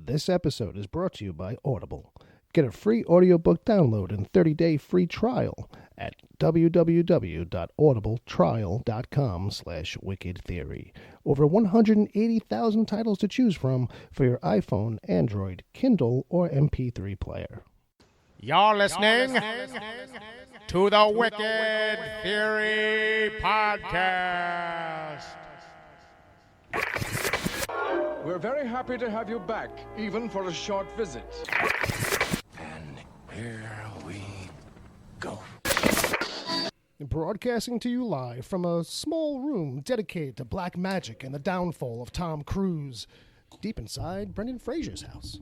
This episode is brought to you by Audible. Get a free audiobook download and 30-day free trial at www.audibletrial.com/wickedtheory. Over 180,000 titles to choose from for your iPhone, Android, Kindle, or MP3 player. You're listening to the Wicked Theory Podcast. We're very happy to have you back, even for a short visit. And here we go. Broadcasting to you live from a small room dedicated to black magic and the downfall of Tom Cruise, deep inside Brendan Fraser's house.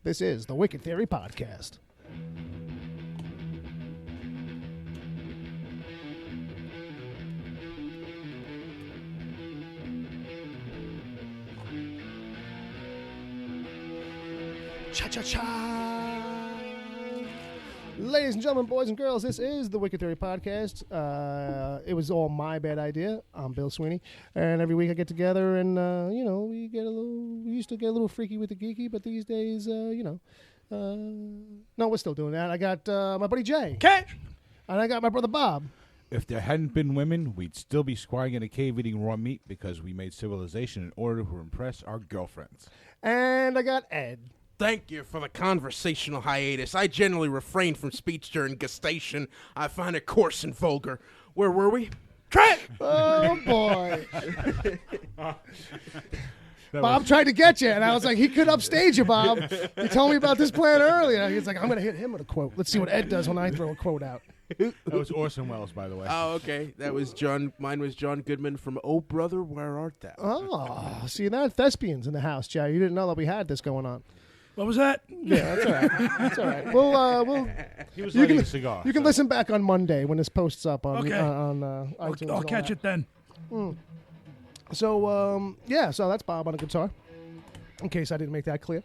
This is the Wicked Theory Podcast. Cha-cha-cha! Ladies and gentlemen, boys and girls, this is the Wicked Theory Podcast. It was all my bad idea. I'm Bill Sweeney, and every week I get together and, we used to get a little freaky with the geeky, but these days, no, we're still doing that. I got my buddy Jay. Okay. And I got my brother Bob. If there hadn't been women, we'd still be squatting in a cave eating raw meat because we made civilization in order to impress our girlfriends. And I got Ed. Thank you for the conversational hiatus. I generally refrain from speech during gestation. I find it coarse and vulgar. Where were we? Trent! Oh, boy. Bob tried to get you, and I was like, he could upstage you, Bob. He told me about this plan earlier. He's like, I'm going to hit him with a quote. Let's see what Ed does when I throw a quote out. That was Orson Welles, by the way. Oh, okay. That was John. Mine was John Goodman from Oh Brother, Where Art Thou? Oh, see, now thespians in the house, Jay. You didn't know that we had this going on. What was that? Yeah, that's all right. That's all right. We'll He was lighting a cigar. you can listen back on Monday when this posts up on Okay. on iTunes. I'll catch it then. So so that's Bob on the guitar. In case I didn't make that clear,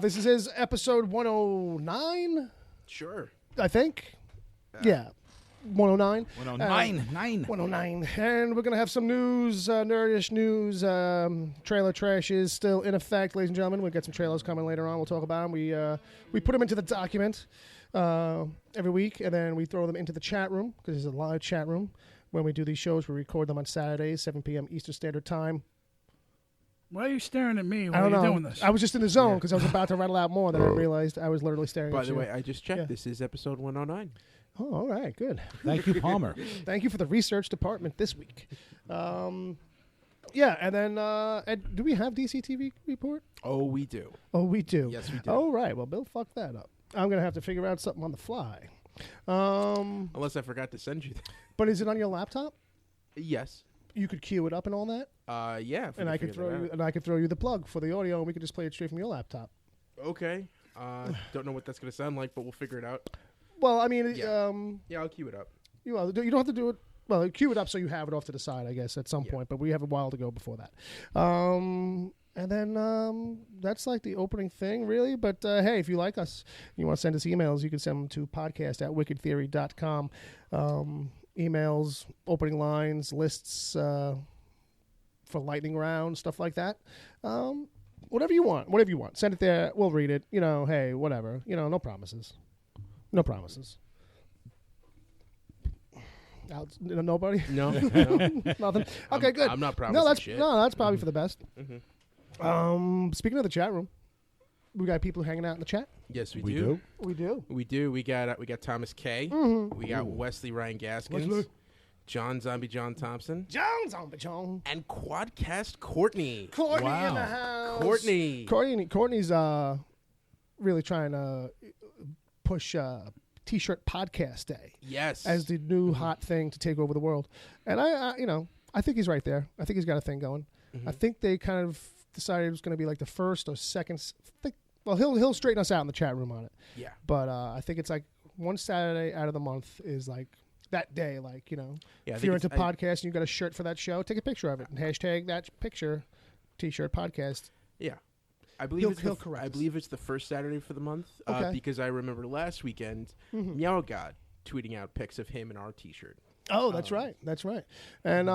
this is his episode 109, Sure. I think. Yeah, 109. 109. 109. And we're going to have some news, nerdish news. Trailer trash is still in effect, ladies and gentlemen. We'll get some trailers coming later on. We'll talk about them. We put them into the document every week, and then we throw them into the chat room, because it's a live chat room. When we do these shows, we record them on Saturdays, 7 p.m. Eastern Standard Time. Why are you staring at me while I don't you're know. doing this? I was just in the zone because I was about to rattle out more, then I realized I was literally staring By at you. the way, I just checked. Yeah. This is episode 109. Oh, all right, good. Thank you, Palmer. Thank you for the research department this week. And then, Ed, do we have DCTV report? Oh, we do. Oh, we do. Yes, we do. Oh, right. Well, Bill fucked that up. I'm going to have to figure out something on the fly. Unless I forgot to send you that. But is it on your laptop? Yes. You could queue it up and all that? Yeah. if we And I can could figure that throw you the plug for the audio, and we could just play it straight from your laptop. out. Okay. Don't know what that's going to sound like, but we'll figure it out. Well, I mean, Yeah. Yeah, I'll queue it up. you don't have to do it. Well, queue it up so you have it off to the side, I guess, at some point. But we have a while to go before that. And then that's like the opening thing, really. But hey, if you like us, you want to send us emails, you can send them to podcast@wickedtheory.com. Emails, opening lines, lists for lightning round, stuff like that. Whatever you want. Send it there. We'll read it. Hey, whatever. No promises. No promises. Nobody? No. Nothing. Okay, good. I'm not promising shit. That's probably for the best. Mm-hmm. Speaking of the chat room, we got people hanging out in the chat. Yes, we We do. do? We do. We do. We got Thomas K. Mm-hmm. We got Wesley Ryan Gaskins. Wesley. John Zombie John Thompson. Jones on the John. And Quadcast Courtney. Courtney in Wow. the house. Courtney's really trying to push T-shirt podcast day Yes. as the new hot thing to take over the world. And I think he's right there. I think he's got a thing going. Mhm. I think they kind of decided it was going to be like the first or second. Well, he'll straighten us out in the chat room on it. Yeah. But I think it's like one Saturday out of the month is like that day. Like, Yeah, I if think you're into it's- podcasts and you got a shirt for that show, take a picture of it and hashtag that picture, T-shirt podcast. Yeah. I believe He'll correct I us. believe it's the first Saturday for the month. Okay. Because I remember last weekend, Mhm. Meow God tweeting out pics of him in our T-shirt. Oh, that's right. That's right. And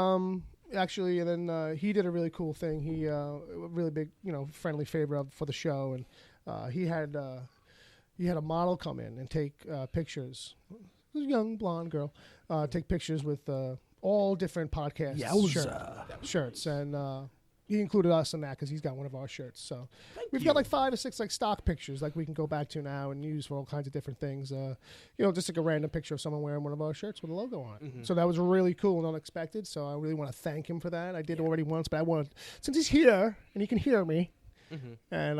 actually, and then he did a really cool thing. He a really big, friendly favor for the show, and he had a model come in and take pictures. It was a young blonde girl, take pictures with all different podcast shirts, and he included us in that because he's got one of our shirts. So we've got like 5 or 6 like stock pictures like we can go back to now and use for all kinds of different things. Just like a random picture of someone wearing one of our shirts with a logo on it. Mm-hmm. So that was really cool and unexpected. So I really want to thank him for that. I did already once, but I want, since he's here and he can hear me, and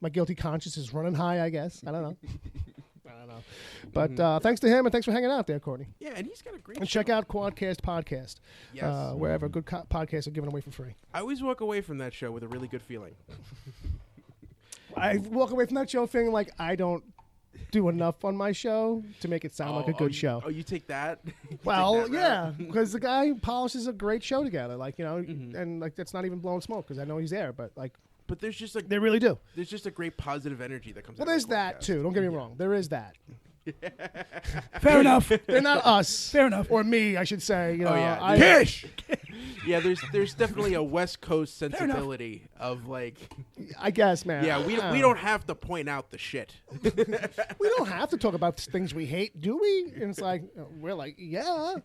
my guilty conscience is running high. I guess I don't know. But thanks to him, and thanks for hanging out there, Courtney. Yeah, and he's got a great And show. check out Quadcast Podcast. Yes. Wherever good podcasts are given away for free. I always walk away from that show with a really good feeling. I walk away from that show feeling like I don't do enough on my show to make it sound like a good show. Oh, you take that? Well, yeah, because the guy polishes a great show together, and like that's not even blowing smoke because I know he's there, but like. But there's just they really do. There's just a great positive energy that comes. Well, out there's of the that podcast. too. Don't get me wrong. There is that. Fair enough. They're not us. Fair enough. Or me, I should say. Yeah. Kish. Yeah, there's definitely a West Coast sensibility of like. I guess, man. Yeah, we don't have to point out the shit. We don't have to talk about things we hate, do we? And it's like we're like, yeah,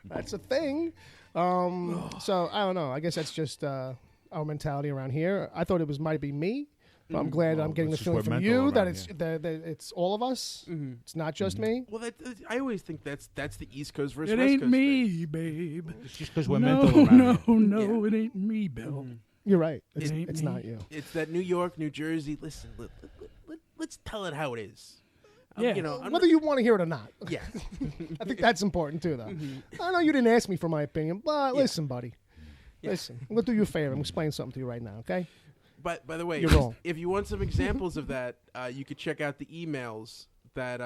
that's a thing. So I don't know. I guess that's just our mentality around here. I thought it might be me. But I'm glad I'm getting the it's just feeling we're from mental you that around it's that it's all of us. It's not just me. Well, I always think that's the East Coast versus It West ain't Coast me, thing. babe. It's just because we're No, mental around here. no, it ain't me, Bill. You're right. It ain't It's me. not you. It's that New York, New Jersey. Listen, let's tell it how it is. Yeah. Whether you want to hear it or not. Yeah. I think that's important too, though. I know you didn't ask me for my opinion, but listen, buddy. Listen, I'm gonna do you a favor. I'm explaining something to you right now, okay? But by the way, You're wrong. if you want some examples of that, you could check out the emails that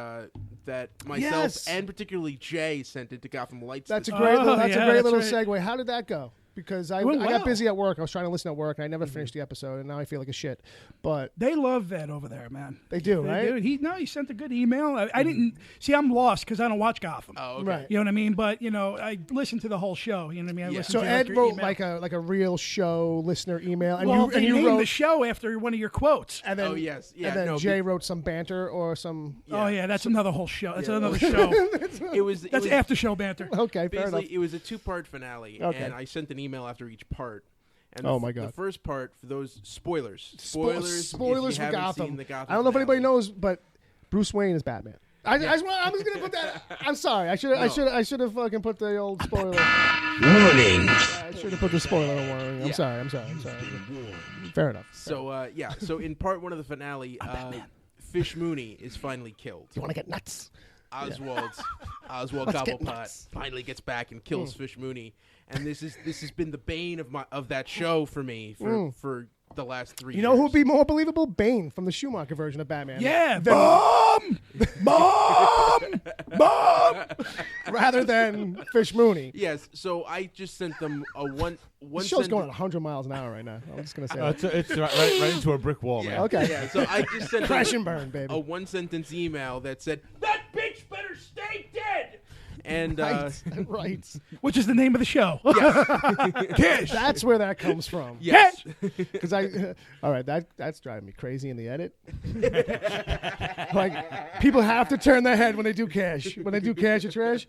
myself Yes. and particularly Jay sent into Gotham Lights. That's a this great. Oh, That's yeah, a great that's little right. segue. How did that go? Because I Went got well. busy at work. I was trying to listen at work, and I never finished the episode, and now I feel like a shit. But They love that over there, man. they do, They right? do. He sent a good email. I didn't see. I'm lost because I don't watch Gotham. Oh, okay. Right. You know what I mean? But I listened to the whole show. You know what I mean? I Yeah. listened So to Ed your wrote email. like a real show listener email, and well, you they named wrote the show after one of your quotes. and then Oh, yes. Yeah, and then no, Jay wrote some banter or some. Oh yeah, that's another whole show. That's Yeah. another show. It was That's it was, after show banter. Okay, fair enough. basically it was a 2-part finale, Okay. and I sent an email after each part. And Oh, my God. The first part for those spoilers. Spoilers if for you haven't Gotham. seen the Gotham I don't know if finale. anybody knows, but Bruce Wayne is Batman. I'm just gonna put that. I'm sorry. I should have fucking put the old spoiler. Warning. I should have put the spoiler warning. I'm Yeah. sorry. Fair enough. So so in part 1 of the finale, Fish Mooney is finally killed. You want to get nuts? Oswald Let's get Gobblepot nuts. finally gets back and kills Fish Mooney, and this has been the bane of that show for me for the last 3 years. You know who would be more believable? Bane from the Schumacher version of Batman. Yeah, Mom, rather than Fish Mooney. Yes, so I just sent them a one The show's sentence. going at 100 miles an hour right now. I'm just gonna say that. It's right into a brick wall, man. Okay. Yeah, so I just sent Crash them and burn, baby. a 1-sentence email that said, "That bitch better stay dead." And Right. which is the name of the show. Kish. That's where that comes from. yes, Because all right, that's driving me crazy in the edit. Like people have to turn their head when they do cash. When they do cash or trash.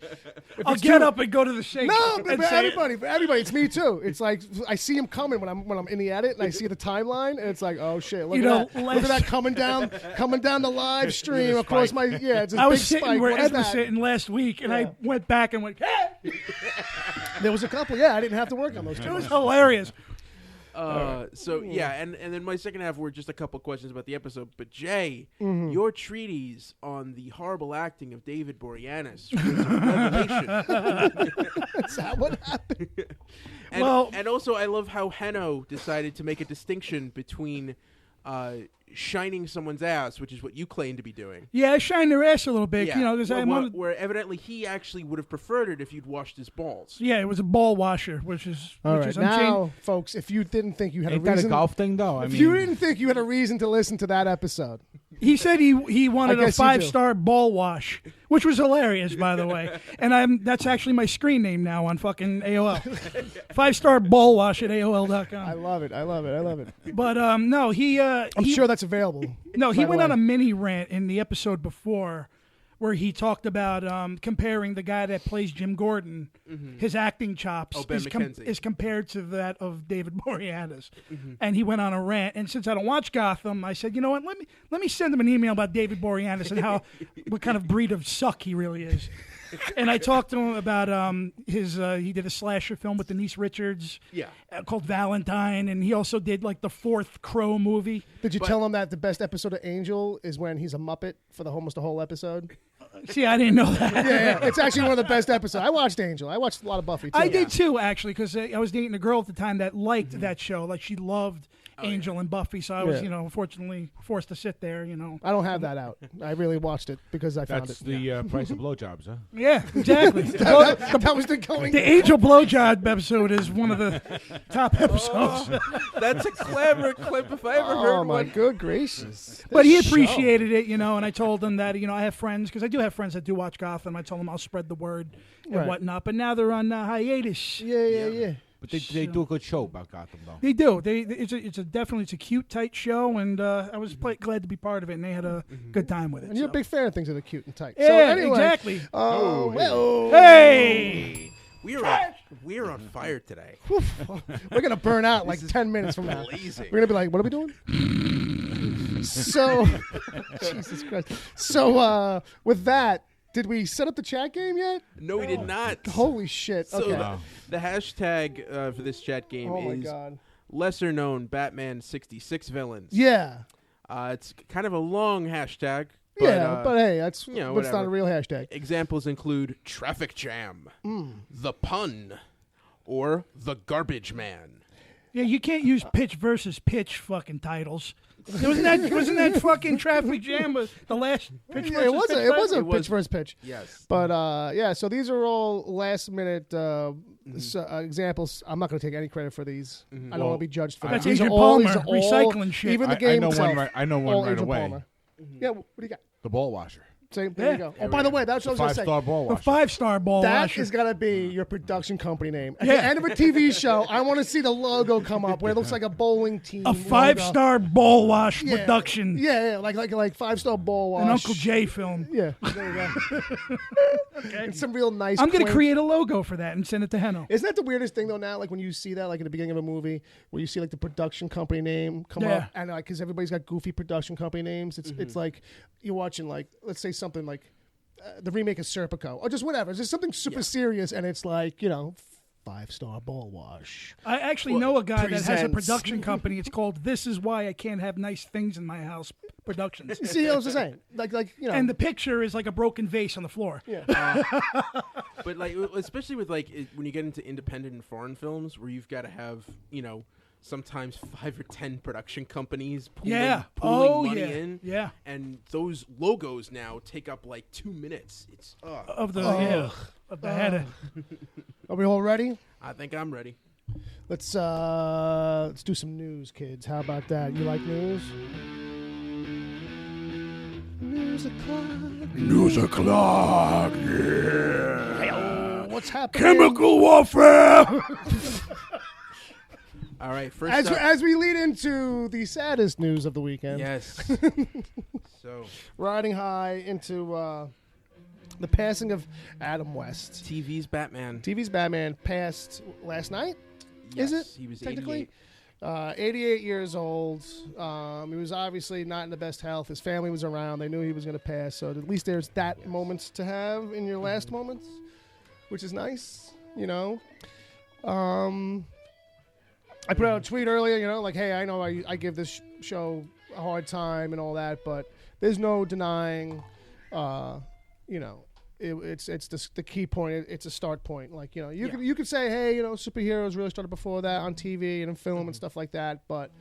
I'll get up and go to the sink. No, and but say it. everybody, it's me too. It's like I see him coming when I'm in the edit and I see the timeline and it's like, oh shit, look at that, look at that coming down the live stream across my it's a I big was sitting spike. where What is Ed was that? sitting last week, and I went back and went, hey! There was a couple. Yeah, I didn't have to work on those. It was hilarious. So yeah, and then my second half were just a couple questions about the episode. But Jay, your treatise on the horrible acting of David Boreanaz was a revelation. Is that what happened? And also I love how Heno decided to make a distinction between shining someone's ass, which is what you claim to be doing. Yeah, I shined their ass a little bit. Yeah. You know, 'cause I wanted. Where evidently he actually would have preferred it if you'd washed his balls. Yeah, it was a ball washer, which is All which right, is now, folks, if you didn't think you had Ain't a that a reason, golf thing, though? I if mean, you didn't think you had a reason to listen to that episode, He said he wanted I a guess you do. 5-star ball wash, which was hilarious, by the way. And that's actually my screen name now on fucking AOL. 5-star ball wash at I AOL.com. love it. I love it. I love it. But no, I'm sure that's available. No, he by the went way. on a mini rant in the episode before where he talked about comparing the guy that plays Jim Gordon, his acting chops Ben McKenzie. is compared to that of David Boreanaz. And he went on a rant. And since I don't watch Gotham, I said, you know what, let me send him an email about David Boreanaz and what kind of breed of suck he really is. And I talked to him about he did a slasher film with Denise Richards called Valentine, and he also did like the 4th Crow movie. Did you tell him that the best episode of Angel is when he's a Muppet for almost the whole episode? See, I didn't know that. Yeah, it's actually one of the best episodes. I watched Angel. I watched a lot of Buffy, too. I did too, actually, because I was dating a girl at the time that liked that show. Like, she loved Angel and Buffy, so I was, unfortunately forced to sit there, I don't have that out. I really watched it because I found That's it. the price of blowjobs, huh? Yeah, exactly. That was the going. The Angel Blowjob episode is one of the top episodes. That's a clever clip if I ever heard Oh, my one. good gracious. But he This show. appreciated it, and I told him that, I have friends, because I do have friends that do watch Gotham. I told them I'll spread the word and Right. whatnot. But now they're on hiatus. Yeah. But they do a good show about Gotham, though. They do. It's a cute, tight show, and I was glad to be part of it, and they had a good time with it. And you're a so. big fan of things that are cute and tight. Yeah, so anyway, exactly. Hey, we're on fire today. We're going to burn out like 10 minutes from now. Blazing. We're going to be like, what are we doing? So, Jesus Christ. So, with that, did we set up the chat game yet? No, we did not. Holy shit. So Okay. the hashtag for this chat game Oh, my is God. lesser known Batman 66 villains. Yeah. It's kind of a long hashtag. But, But hey, that's you know, but it's not a whatever. real hashtag. Examples include traffic jam, the pun, or the garbage man. Yeah, you can't use pitch versus pitch fucking titles. Wasn't that fucking traffic jam with the last pitch Yeah, versus it was pitch a, it was title? a pitch versus pitch. Yes. But yeah, so these are all last minute examples. I'm not going to take any credit for these. I don't want to be judged for That's that. These Agent are all, Palmer these are all, recycling shit. Even the I game know itself. one right. I know all one right Agent away. Palmer. Yeah, what do you got? The ball washer. Say, there you go. Oh, by the way, that's what I was going to say. 5-star ball The washer. 5-star ball That washer. is going to be your production company name. At Yeah. the end of a TV show, I want to see the logo come up where it looks like a bowling team. a 5-star ball wash logo. production. Yeah, like 5-star ball wash. An Uncle Jay film. Yeah, there you go. It's some real nice. I'm going to quaint- create a logo for that and send it to Heno. Isn't that the weirdest thing though? Now, like when you see that, like in the beginning of a movie, where you see like the production company name come Yeah. up, and like because everybody's got goofy production company names, it's like you're watching like let's say something like the remake of Serpico or just whatever. It's just something super serious, and it's like 5-star ball wash. I actually know a guy that has a presents. production company. It's called This Is Why I Can't Have Nice Things in My House Productions. See, I was just saying, like And the picture is like a broken vase on the floor. yeah. But like, especially with like when you get into independent and foreign films, where you've got to have sometimes 5 or 10 production companies pulling money in. Yeah. And those logos now take up like 2 minutes. It's Of the head. Are we all ready? I think I'm ready. Let's do some news, kids. How about that? You like news? News o'clock. News o'clock. Yeah. What's happening? Chemical warfare. All right, first As, up. as we lead into the saddest news of the weekend, Yes. So, riding high into the passing of Adam West. TV's Batman. TV's Batman passed last night. Yes, Is it? He was technically? 88. 88 years old. He was obviously not in the best health. His family was around. They knew he was going to pass. So at least there's that moment to have in your last moments, which is nice, I put out a tweet earlier, like, hey, I know I give this show a hard time and all that, but there's no denying, it's the key point. It's a start point. Like, you could say, hey, superheroes really started before that on TV and in film and stuff like that, but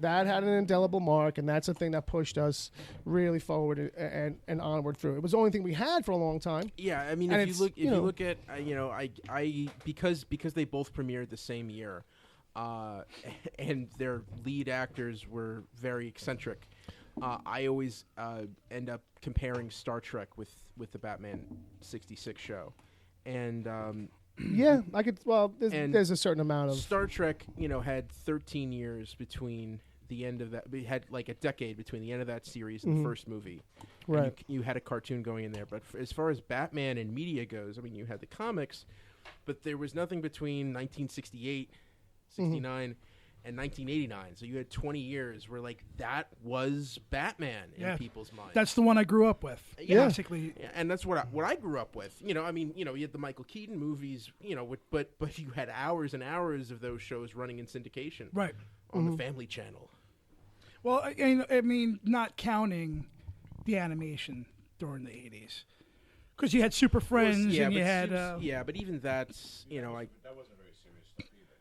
that had an indelible mark, and that's the thing that pushed us really forward and onward through. It was the only thing we had for a long time. Yeah, I mean, And if it's, you look at, I because they both premiered the same year, and their lead actors were very eccentric. I always end up comparing Star Trek with the Batman '66 show, and Yeah, I could. Well, And there's a certain amount of. Star Trek, had 13 years between the end of that. It had like a decade between the end of that series and the first movie. And Right. You had a cartoon going in there, but as far as Batman and media goes, I mean, you had the comics, but there was nothing between 1968, 69, and 1989. So you had 20 years where like that was Batman in people's minds. That's the one I grew up with. Yeah. Basically. Yeah, and that's what I grew up with. I mean, you had the Michael Keaton movies, but you had hours and hours of those shows running in syndication Right. on the Family Channel. Well, I mean, not counting the animation during the 80s. Because you had Super Friends and you had... but even that's, That wasn't very serious stuff either.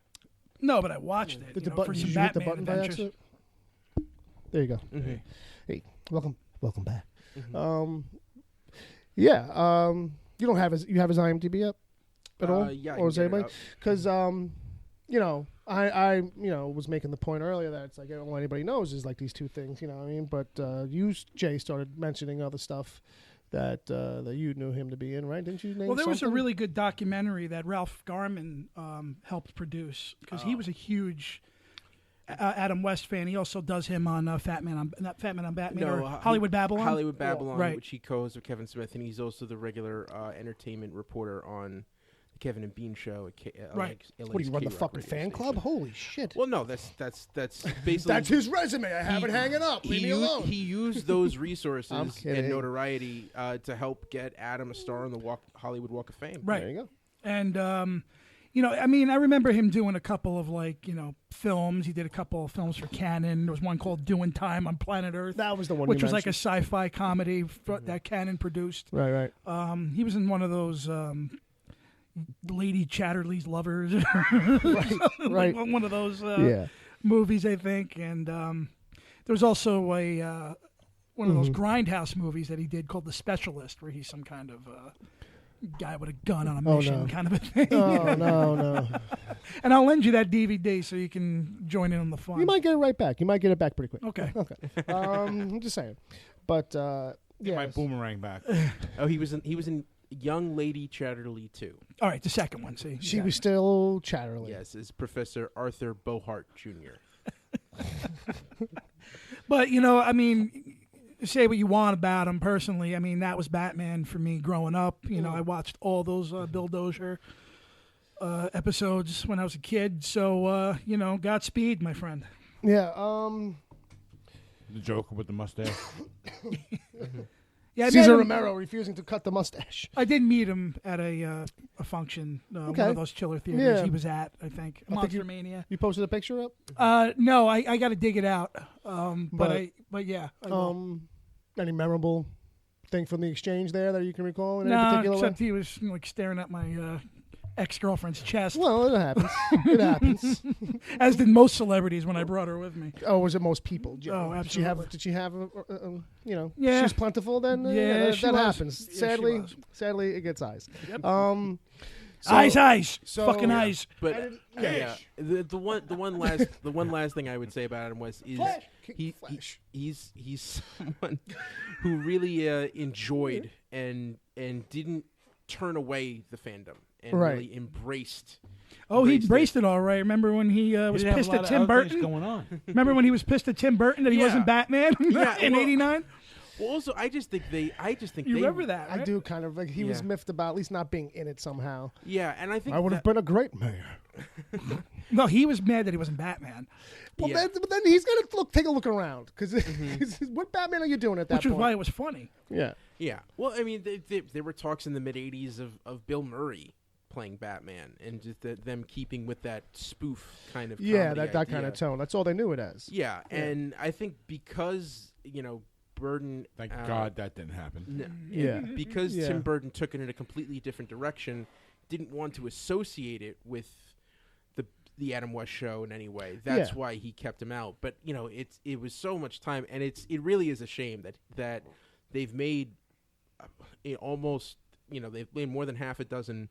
No, but I watched it Did the for button? some Did you hit the Batman button by adventures. accident? There you go. Hey, welcome back. Yeah. You don't have his. You have his IMDb up at all? Yeah, I or can is get it anybody? up. Because I was making the point earlier that it's like all anybody knows is like these two things. You know what I mean? But Jay started mentioning other stuff that you knew him to be in, right? Didn't you name? Well, there was a something? really good documentary that Ralph Garman helped produce because he was a huge Adam West fan. He also does him on Fat Man on Batman or Hollywood Babylon. Hollywood Babylon, Right. which he co-hosts with Kevin Smith, and he's also the regular entertainment reporter on the Kevin and Bean show. Right. What do you run the fucking fan club? Holy shit! Well, no, that's basically That's his resume. I have it hanging up. Leave me alone. He used those resources I'm kidding. and notoriety to help get Adam a star on the Hollywood Walk of Fame. Right. There you go. And I mean, I remember him doing a couple of films. He did a couple of films for Canon. There was one called Doing Time on Planet Earth. That was the one. which you was like a mentioned. sci-fi comedy that Canon produced. Right. He was in one of those Lady Chatterley's Lovers. Right. One of those Yeah. movies, I think. And there was also one of those Grindhouse movies that he did called The Specialist, where he's some kind of guy with a gun on a mission, no. kind of a thing. Oh no. And I'll lend you that DVD so you can join in on the fun. You might get it right back. You might get it back pretty quick. Okay. I'm just saying. But Get my yes. boomerang back. Oh, he was in Young Lady Chatterley 2. All right, the second one. See, She was still Chatterley. Yes, is Professor Arthur Bohart Jr. But I mean, say what you want about him personally. I mean, that was Batman for me growing up. I watched all those Bill Dozier episodes when I was a kid. So Godspeed, my friend. Yeah. The Joker with the mustache. Yeah, I Cesar met him- Romero refusing to cut the mustache. I did meet him at a function, one Okay. of those chiller theaters Yeah. he was at. I think I think Monster you- Mania. You posted a picture up. No, I got to dig it out. But yeah. I will. Any memorable thing from the exchange there that you can recall in any No, particular except way? he was staring at my ex-girlfriend's chest, Well, it happens. It happens. as did most celebrities when I brought her with me. Oh, was it most people? Joe? Oh, absolutely. Did she have? Yeah. She's plentiful. Then Yeah, that, she that was. happens. Yeah, she Sadly, was. sadly, it gets eyes. Yep. So- Eyes, so- fucking Yeah. eyes. But the one last thing I would say about Adam West is Flash. he's someone who really enjoyed and didn't turn away the fandom and Right. really embraced. Oh, he embraced it. embraced it all right. Remember when he was pissed at Tim Burton? going on. Remember when he was pissed at Tim Burton that he Yeah. wasn't Batman Yeah, in well, '89? Well, also, I just think You they remember that? I Right? do kind of like he was Yeah. miffed about at least not being in it somehow. Yeah, and I think I would have been a great mayor. No, he was mad that he wasn't Batman, Well, Yeah. but then he's gonna take a look around because what Batman are you doing at that which is point? why it was funny. Yeah. Yeah. Well, I mean, there were talks in the mid '80s of Bill Murray playing Batman and just them keeping with that spoof kind of Yeah, comedy that kind idea. of tone. That's all they knew it as. Yeah, and I think because Burton. Thank God that didn't happen. Yeah. Because Yeah. Tim Burton took it in a completely different direction, didn't want to associate it with the Adam West show in any way. That's Yeah. why he kept him out. But it was so much time, and it really is a shame that they've made almost they've made more than half a dozen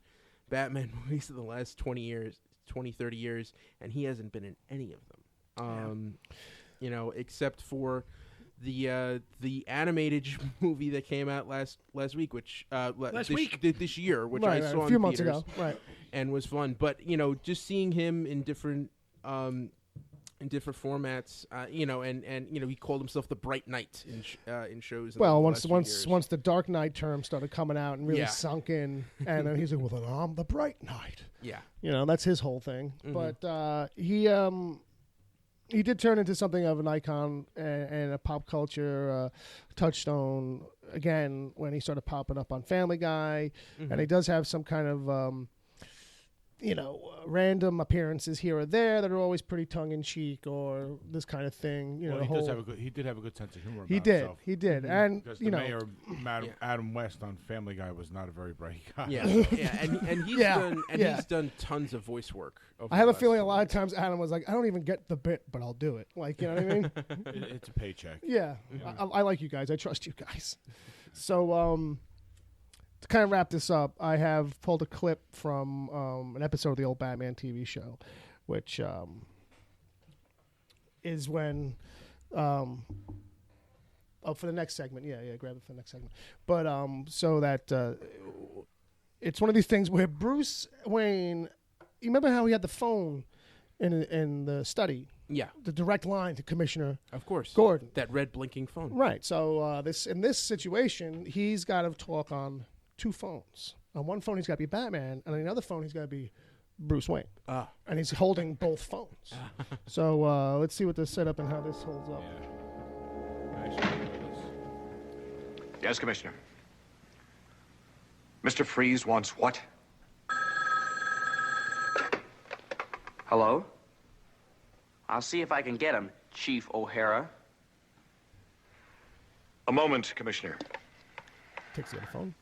Batman movies in the last 20 years, 20, 30 years, and he hasn't been in any of them. Except for the animated movie that came out last week, which this year, which right, I saw a few in months theaters, ago, right, and was fun. But just seeing him in different formats, and he called himself the Bright Knight in shows. Well, in once the Dark Knight term started coming out and really sunk in, and then he's like, "Well, then I'm the Bright Knight." Yeah, that's his whole thing. But he did turn into something of an icon and a pop culture touchstone again when he started popping up on Family Guy, and he does have some kind of random appearances here or there that are always pretty tongue in cheek or this kind of thing. He did have a good sense of humor. He did, and because the mayor, Adam West on Family Guy, was not a very bright guy. Yeah, he's done tons of voice work. I have a feeling a lot of times Adam was like, I don't even get the bit, but I'll do it. Like, you know what I mean? It's a paycheck. Yeah, I like you guys. I trust you guys. So, to kind of wrap this up, I have pulled a clip from an episode of the old Batman TV show, which is when, for the next segment, grab it for the next segment. But so that it's one of these things where Bruce Wayne, you remember how he had the phone in the study? Yeah, the direct line to Commissioner, of course, Gordon, that red blinking phone. Right. So in this situation, he's got to talk on two phones. On one phone, he's got to be Batman, and on the other phone, he's got to be Bruce Wayne. And he's holding both phones. So let's see what the setup and how this holds up. Yes, Commissioner. Mr. Freeze wants what? Hello? I'll see if I can get him, Chief O'Hara. A moment, Commissioner. Takes the other phone.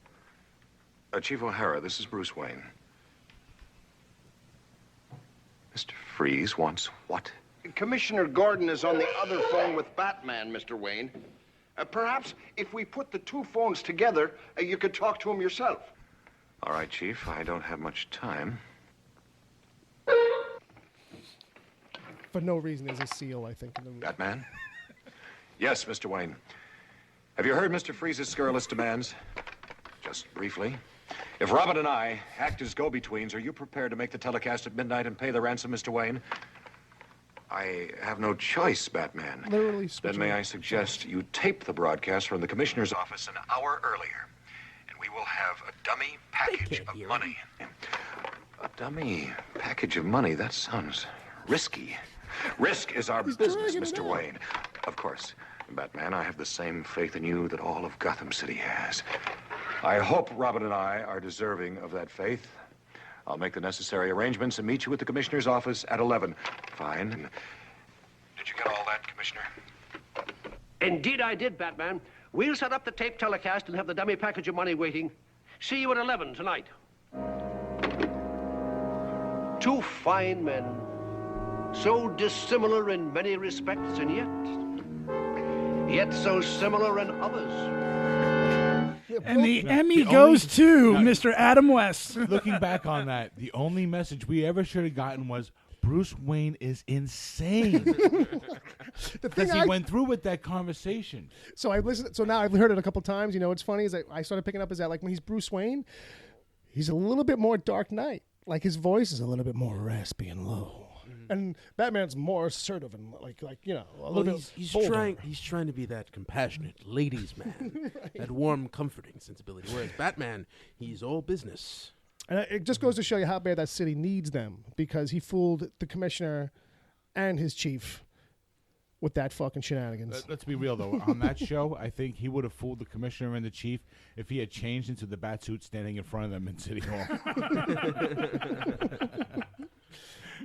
Chief O'Hara, this is Bruce Wayne. Mr. Freeze wants what? Commissioner Gordon is on the other phone with Batman, Mr. Wayne. Perhaps if we put the two phones together, you could talk to him yourself. All right, Chief. I don't have much time. For no reason, there's a seal, I think. In the room. Batman? Yes, Mr. Wayne. Have you heard Mr. Freeze's scurrilous demands? Just briefly. If Robin and I act as go-betweens, are you prepared to make the telecast at midnight and pay the ransom, Mr. Wayne? I have no choice, Batman. Literally then may I suggest you tape the broadcast from the commissioner's office an hour earlier, and we will have a dummy package of money. A dummy package of money? That sounds risky. Risk is our business, Mr. Wayne. Of course, Batman, I have the same faith in you that all of Gotham City has. I hope Robin and I are deserving of that faith. I'll make the necessary arrangements and meet you at the commissioner's office at 11. Fine. Did you get all that, Commissioner? Indeed I did, Batman. We'll set up the tape telecast and have the dummy package of money waiting. See you at 11 tonight. Two fine men. So dissimilar in many respects, and yet so similar in others. And the Emmy goes to Mr. Adam West. Looking back on that, the only message we ever should have gotten was Bruce Wayne is insane. Because he went through with that conversation. So I listened. So now I've heard it a couple times. You know, what's funny is that I started picking up is that like when he's Bruce Wayne, he's a little bit more Dark Knight. Like his voice is a little bit more raspy and low. And Batman's more assertive and like a little bit. He's trying to be that compassionate ladies' man, right. That warm, comforting sensibility. Whereas Batman, he's all business. And it just goes to show you how bad that city needs them because he fooled the commissioner and his chief with that fucking shenanigans. Let's be real though. On that show, I think he would have fooled the commissioner and the chief if he had changed into the Batsuit standing in front of them in City Hall.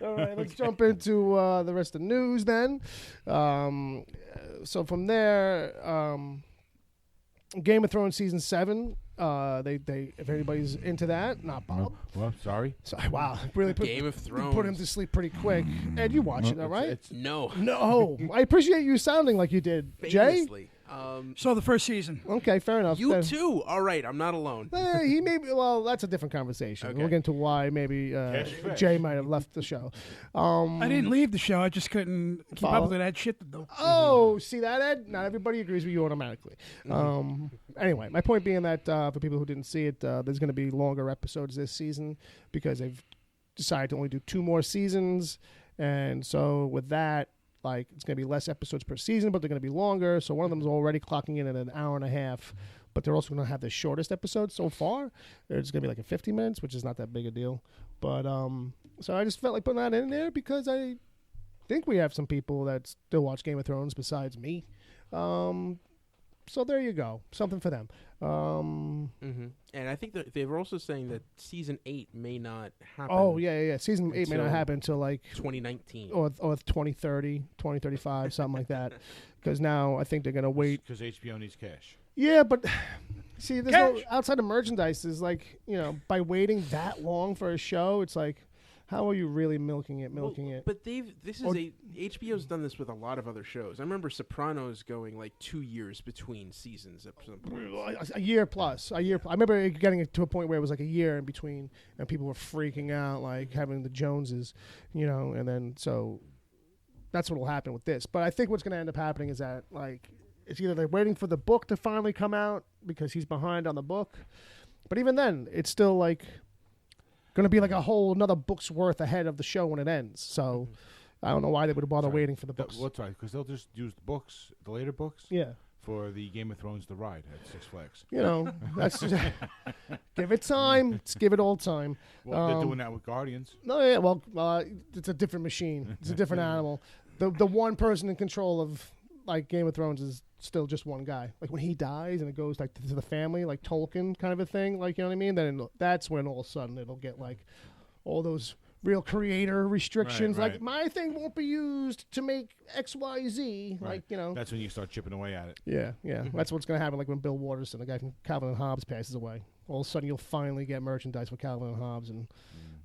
All right, let's jump into the rest of the news then. So from there, Game of Thrones season 7. They if anybody's into that, not Bob. Well, sorry. Wow, really put Game of Thrones. Put him to sleep pretty quick. Ed, you watch it, all right? No. I appreciate you sounding like you did, Famously. Jay. So the first season. Okay, fair enough. You too. All right, I'm not alone. He may be, well, that's a different conversation. Okay. We'll get into why maybe Jay might have left the show. I didn't leave the show. I just couldn't keep up with that shit to do. Oh, see that, Ed? Not everybody agrees with you automatically. Anyway, my point being that for people who didn't see it, there's going to be longer episodes this season because they've decided to only do 2 more seasons. And so with that, like, it's going to be less episodes per season, but they're going to be longer. So one of them is already clocking in at an hour and a half, but they're also going to have the shortest episode so far. It's going to be like 50 minutes, which is not that big a deal. But so I just felt like putting that in there because I think we have some people that still watch Game of Thrones besides me. So there you go. Something for them. And I think that they were also saying that season 8 may not happen. Oh, yeah. Season 8 may not happen until like 2019 or 2030, 2035, something like that. Because now I think they're going to wait. Because HBO needs cash. Yeah, but see, there's no, outside of merchandise is like, by waiting that long for a show, it's like, how are you really milking it? But HBO's done this with a lot of other shows. I remember Sopranos going like 2 years between seasons at some point. A year plus. I remember it getting it to a point where it was like a year in between, and people were freaking out, like having the Joneses, and then so that's what will happen with this. But I think what's going to end up happening is that like it's either they're waiting for the book to finally come out because he's behind on the book, but even then, it's still like going to be like a whole another book's worth ahead of the show when it ends. So I don't know why they would bother waiting for the books. That's right, because they'll just use the books, the later books, for the Game of Thrones The Ride at Six Flags. That's just, give it time. Let's give it all time. Well, they're doing that with Guardians. No, yeah, well, it's a different machine. It's a different animal. The one person in control of like Game of Thrones is still just one guy. Like when he dies and it goes like to the family, like Tolkien kind of a thing, like, you know what I mean? Then that's when all of a sudden it'll get like all those real creator restrictions. Right. Like my thing won't be used to make XYZ. Right. Like, That's when you start chipping away at it. Yeah. That's what's going to happen. Like when Bill Watterson, the guy from Calvin and Hobbes, passes away. All of a sudden you'll finally get merchandise for Calvin and Hobbes, and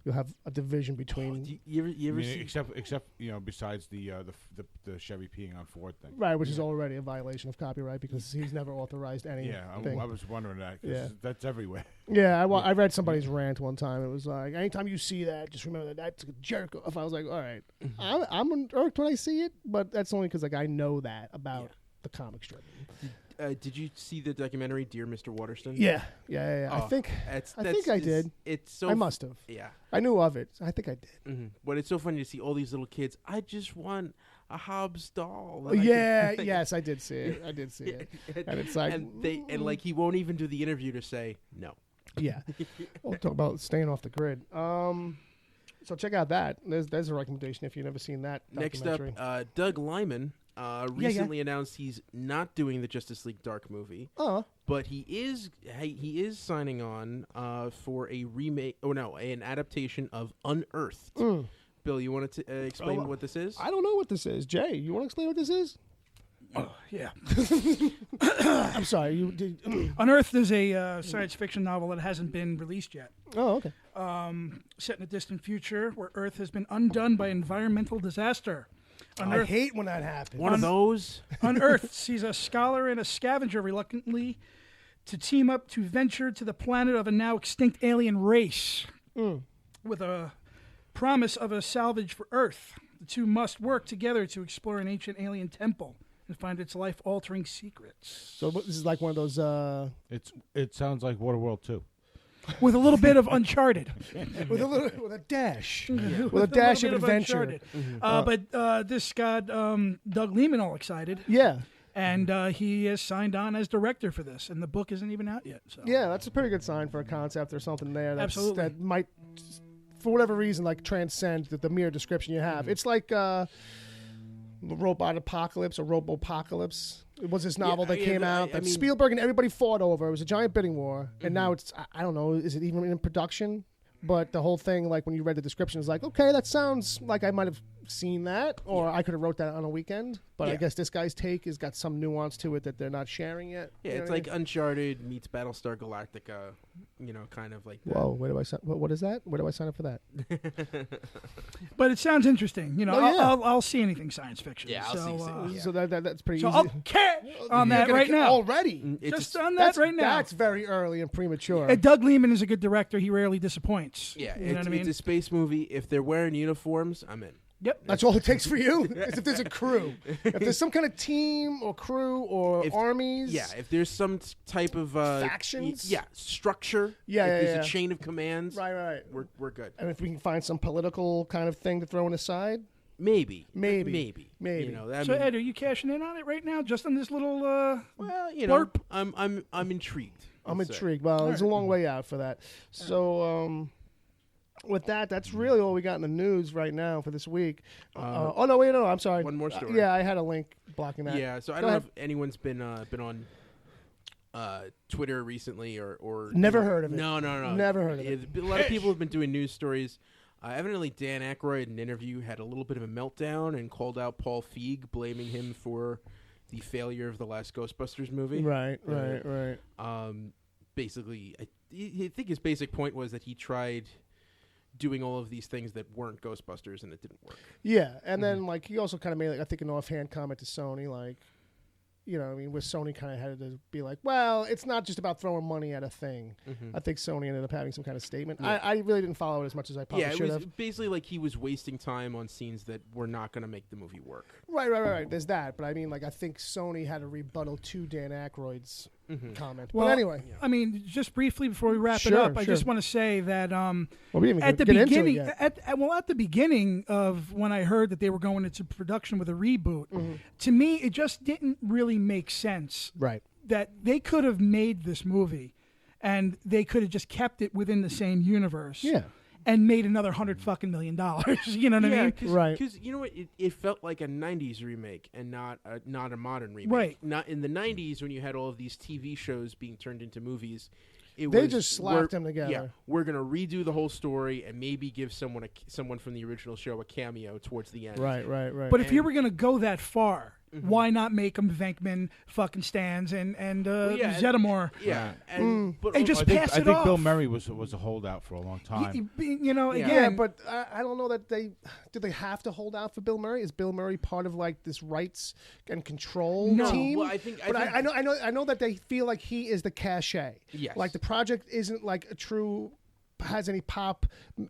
you'll have a division between. You ever see? Except besides the Chevy peeing on Ford thing, right? Which is already a violation of copyright because he's never authorized any. Yeah, I was wondering that. That's everywhere. Yeah, I read somebody's rant one time. It was like, anytime you see that, just remember that that's a jerk off. I was like, all right, I'm irked when I see it, but that's only because like I know that about the comic strip. Did you see the documentary Dear Mr. Waterston? Yeah. Oh, I think I did. It's so I must have. Yeah, I knew of it. I think I did. Mm-hmm. But it's so funny to see all these little kids. I just want a Hobbs doll. Yes, I did see it. And it's like, and like he won't even do the interview to say no. Yeah, we'll talk about staying off the grid. So check out that. There's a recommendation if you've never seen that. Next up, Doug Liman recently announced he's not doing the Justice League Dark movie. But he is signing on for a remake. Oh no, an adaptation of Unearthed. Bill, you want to explain what this is? I don't know what this is. Jay, you want to explain what this is? Yeah. I'm sorry. You did. Unearthed is a science fiction novel that hasn't been released yet. Oh, okay. Set in a distant future where Earth has been undone by environmental disaster. I hate when that happens. One of those. Unearthed sees a scholar and a scavenger reluctantly to team up to venture to the planet of a now extinct alien race with a promise of a salvage for Earth. The two must work together to explore an ancient alien temple and find its life-altering secrets. So this is like one of those. It sounds like Waterworld 2. With a little bit of Uncharted. with a dash. With a dash of adventure. But this got Doug Liman all excited. Yeah. And he is signed on as director for this, and the book isn't even out yet. So. Yeah, that's a pretty good sign for a concept or something there. Absolutely. That might, for whatever reason, like transcend the mere description you have. It's like Robot Apocalypse or Robopocalypse. It was this novel that came out that Spielberg and everybody fought over. It was a giant bidding war, and now it's, I don't know, is it even in production? But the whole thing, like when you read the description, is like, okay, that sounds like I might have seen that, or I could have wrote that on a weekend. But I guess this guy's take has got some nuance to it that they're not sharing yet. Yeah, it's like Uncharted meets Battlestar Galactica, kind of like that. Whoa, where do I sign? What is that? Where do I sign up for that? But it sounds interesting. I'll see anything science fiction. Yeah, I'll see. So that's pretty So easy. I'll cash on that right now. Already? Just on that right now. That's very early and premature. And Doug Liman is a good director. He rarely disappoints. Yeah, you know what I mean? It's a space movie. If they're wearing uniforms, I'm in. Yep. That's all it takes for you? Is if there's a crew. If there's some kind of team or crew or armies. Yeah, if there's some type of... factions? Structure. If there's a chain of commands. Right. We're good. And if we can find some political kind of thing to throw on the side? Maybe. So, Ed, are you cashing in on it right now? Just on this little blurb? I'm intrigued. I'm intrigued. Well, it's a long way out for that. So... with that, that's really all we got in the news right now for this week. I'm sorry. One more story. Yeah, I had a link blocking that. Yeah, so I don't know if anyone's been on Twitter recently or never heard of it. No. Never heard of it. A lot of people have been doing news stories. Evidently, Dan Aykroyd in an interview had a little bit of a meltdown and called out Paul Feig, blaming him for the failure of the last Ghostbusters movie. Right. Basically, I think his basic point was that he tried doing all of these things that weren't Ghostbusters and it didn't work. Yeah, and then he also kind of made I think an offhand comment to Sony, where Sony kind of had to be like, well, it's not just about throwing money at a thing. I think Sony ended up having some kind of statement. Yeah. I really didn't follow it as much as I probably should have. Yeah, it was basically like he was wasting time on scenes that were not going to make the movie work. Right. There's that. But I mean, I think Sony had a rebuttal to Dan Aykroyd's comment. Well, but anyway. I mean, just briefly before we wrap it up, I just want to say that we didn't at the get beginning, into it yet. at the beginning of when I heard that they were going into production with a reboot, to me, it just didn't really make sense. Right. That they could have made this movie, and they could have just kept it within the same universe. Yeah. And made another $100 million. You know what I mean? Right. Because you know what, it felt like a '90s remake and not a modern remake. Right. Not in the '90s when you had all of these TV shows being turned into movies. They just slapped them together. Yeah, we're gonna redo the whole story and maybe give someone from the original show a cameo towards the end. Right. But if you were gonna go that far, why not make them Venkman, fucking Stans, and Zeddemore? Yeah, but just pass it off. I think Bill Murray was a holdout for a long time. Again, but I don't know that they have to hold out for Bill Murray. Is Bill Murray part of this rights and control team? Well, I think I know that they feel like he is the cachet. Yes. Like the project isn't like a true has any pop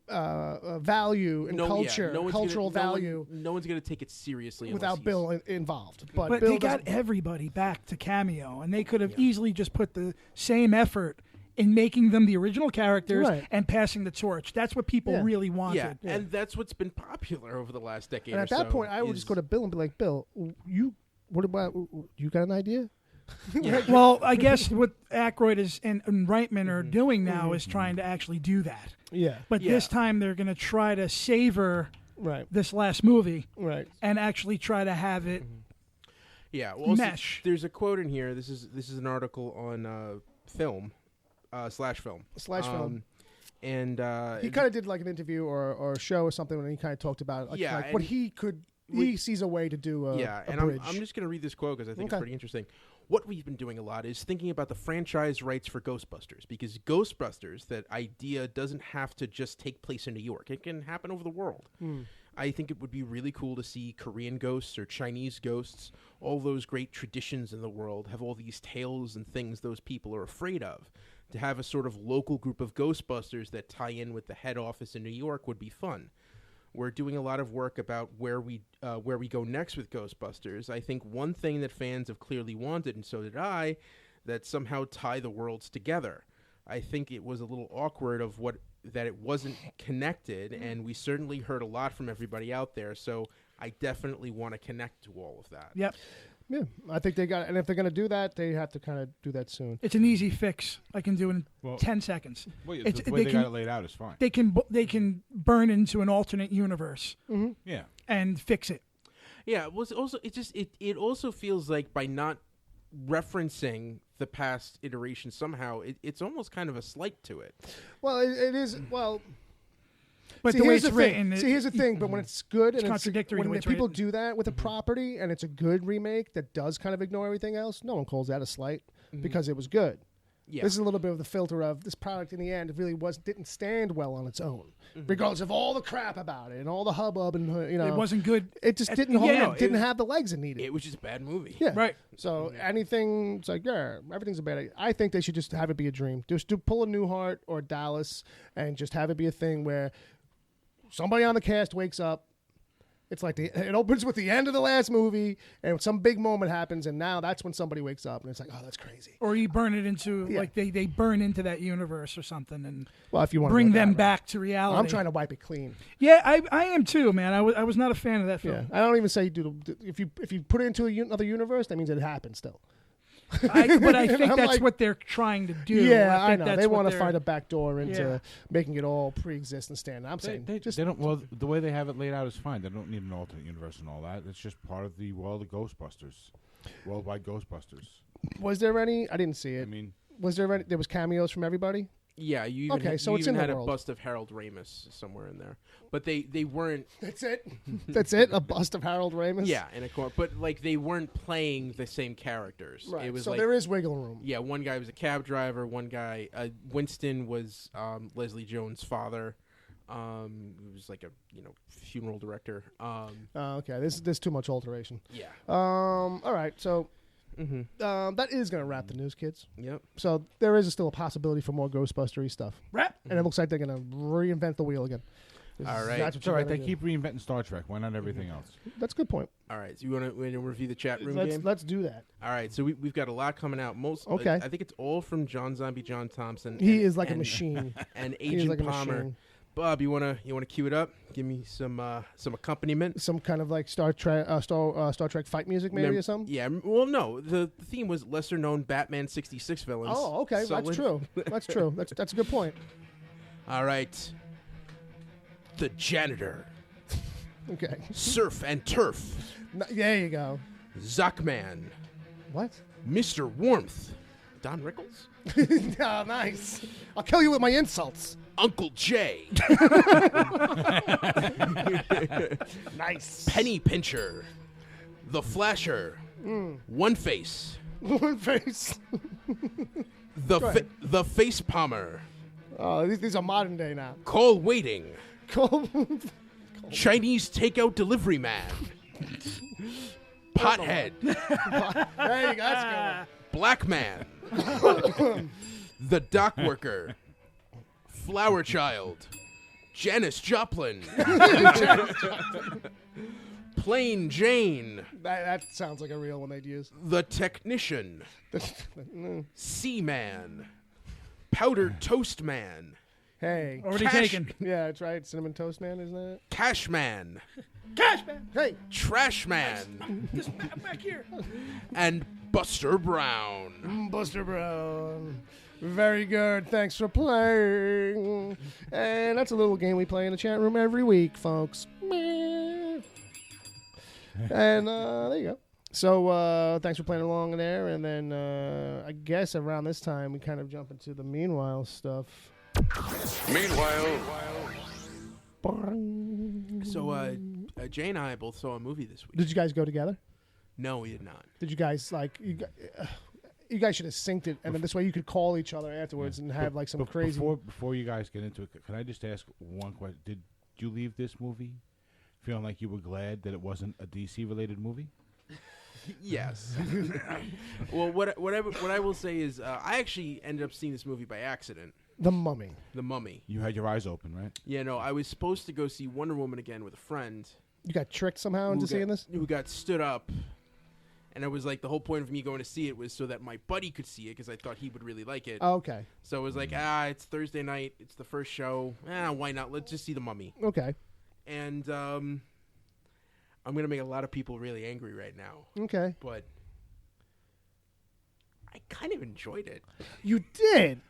value and cultural value. No one's going to take it seriously without Bill involved. But Bill they got everybody back to cameo, and they could have easily just put the same effort in making them the original characters and passing the torch. That's what people really wanted. Yeah, and that's what's been popular over the last decade. And at that point, I would just go to Bill and be like, Bill, you got an idea? Well, I guess what Aykroyd and Reitman are doing now is trying to actually do that. Yeah. But this time they're going to try to savor this last movie and actually try to have it mesh. There's a quote in here. This is an article on film, slash film. And he kind of did like an interview or a show or something when he kind of talked about what he could. He sees a way to do a bridge. I'm just going to read this quote because I think it's pretty interesting. What we've been doing a lot is thinking about the franchise rights for Ghostbusters, because Ghostbusters, that idea doesn't have to just take place in New York. It can happen over the world. I think it would be really cool to see Korean ghosts or Chinese ghosts, all those great traditions in the world, have all these tales and things those people are afraid of. To have a sort of local group of Ghostbusters that tie in with the head office in New York would be fun. We're doing a lot of work about where we go next with Ghostbusters. I think one thing that fans have clearly wanted, and so did I, that somehow tie the worlds together. I think it was a little awkward that it wasn't connected, and we certainly heard a lot from everybody out there, so I definitely want to connect to all of that. Yep. Yeah, I think they got it. And if they're going to do that, they have to kind of do that soon. It's an easy fix. I can do it in 10 seconds. Well, the way they got it laid out is fine. They can burn into an alternate universe. Yeah. And fix it. Yeah, well, also it also feels like by not referencing the past iteration somehow, it's almost kind of a slight to it. Well, it is. Well, But the way it's written, here's the thing. But when it's good and contradictory when the way it's people written. do that with a property and it's a good remake that does kind of ignore everything else, no one calls that a slight because it was good. Yeah. This is a little bit of the filter of this product in the end. It really didn't stand well on its own, regardless of all the crap about it and all the hubbub and it wasn't good. It just didn't didn't have the legs it needed. It was just a bad movie. Yeah, Right. So anything, it's like everything's a bad idea. I think they should just have it be a dream. Just pull a Newhart or Dallas and just have it be a thing where somebody on the cast wakes up. It's like it opens with the end of the last movie, and some big moment happens, and now that's when somebody wakes up, and it's like, oh, that's crazy. Or you burn it into like they burn into that universe or something, and if you want bring to them back to reality. I'm trying to wipe it clean. Yeah, I am too, man. I was not a fan of that film. Yeah, I don't even say if you put it into another universe, that means it happened still. But I think I'm that's like, what they're trying to do. Yeah, I think know. They want to find a back door into Yeah. making it all pre-exist and stand. I'm saying They don't. Well, the way they have it laid out is fine. They don't need an alternate universe and all that. It's just part of the world of Ghostbusters, worldwide Ghostbusters. Was there any? I didn't see it. I mean, was there any? There was cameos from everybody. Yeah, you even, Okay, so you it's even in the had a world. bust of Harold Ramis somewhere in there, but they weren't. That's it. That's it. A bust of Harold Ramis. Yeah, in a corner, but like they weren't playing the same characters. Right. It was so like, there is wiggle room. Yeah, one guy was a cab driver. One guy, Winston, was Leslie Jones' father. He was like a funeral director. Okay. There's too much alteration. Yeah. All right. So. That is going to wrap the news, kids. Yep. So there is still a possibility for more Ghostbustery stuff. Wrap. And it looks like they're going to reinvent the wheel again. All right. That's it's all right. They keep reinventing Star Trek. Why not everything else? That's a good point. All right. So you want to review the chat room game? Let's do that. All right. So we've got a lot coming out. Okay. I think it's all from John Zombie, John Thompson. He is like a machine. And He is Agent like a Palmer. machine. Bob, you wanna cue it up? Give me some accompaniment. Some kind of like Star Trek fight music, maybe or something. Yeah. Well, no. The theme was lesser known Batman '66 villains. Oh, okay. So That's true. That's true. That's a good point. All right. The Janitor. Okay. Surf and Turf. There you go. Zuckman. What? Mr. Warmth. Don Rickles. Oh, nice. I'll kill you with my insults. Uncle Jay. Nice. Penny Pincher. The Flasher. One Face. One Face. The Face Palmer. Oh, these are modern day now. Call Waiting. Cole. Chinese Takeout Delivery Man. Pothead. There you go. That's a good one. Black Man. The Dock Worker. Flower Child. Janis Joplin. Plain Jane. That sounds like a real one they'd use. The Technician. Seaman. Powdered Toast Man. Hey. Already taken. Yeah, that's right. Cinnamon Toast Man, isn't it? Cash Man. Cash man. Hey. Trash Man. Just back here. And Buster Brown. Buster Brown. Very good. Thanks for playing. And that's a little game we play in the chat room every week, folks. And there you go. So thanks for playing along there. And then I guess around this time we kind of jump into the meanwhile stuff. Meanwhile, So Jay and I both saw a movie this week. Did you guys go together? No, we did not. Did you guys you guys should have synced it, and then this way you could call each other afterwards and have like some crazy. Before you guys get into it, can I just ask one question? Did you leave this movie feeling like you were glad that it wasn't a DC related movie? Yes. Well, what I will say is I actually ended up seeing this movie by accident. The Mummy. The Mummy. You had your eyes open, right? Yeah, no, I was supposed to go see Wonder Woman again with a friend. You got tricked somehow into seeing this? Who got stood up. And it was like the whole point of me going to see it was so that my buddy could see it because I thought he would really like it. Oh, okay. So it was like, it's Thursday night. It's the first show. Why not? Let's just see The Mummy. Okay. And I'm going to make a lot of people really angry right now. Okay. But I kind of enjoyed it. You did?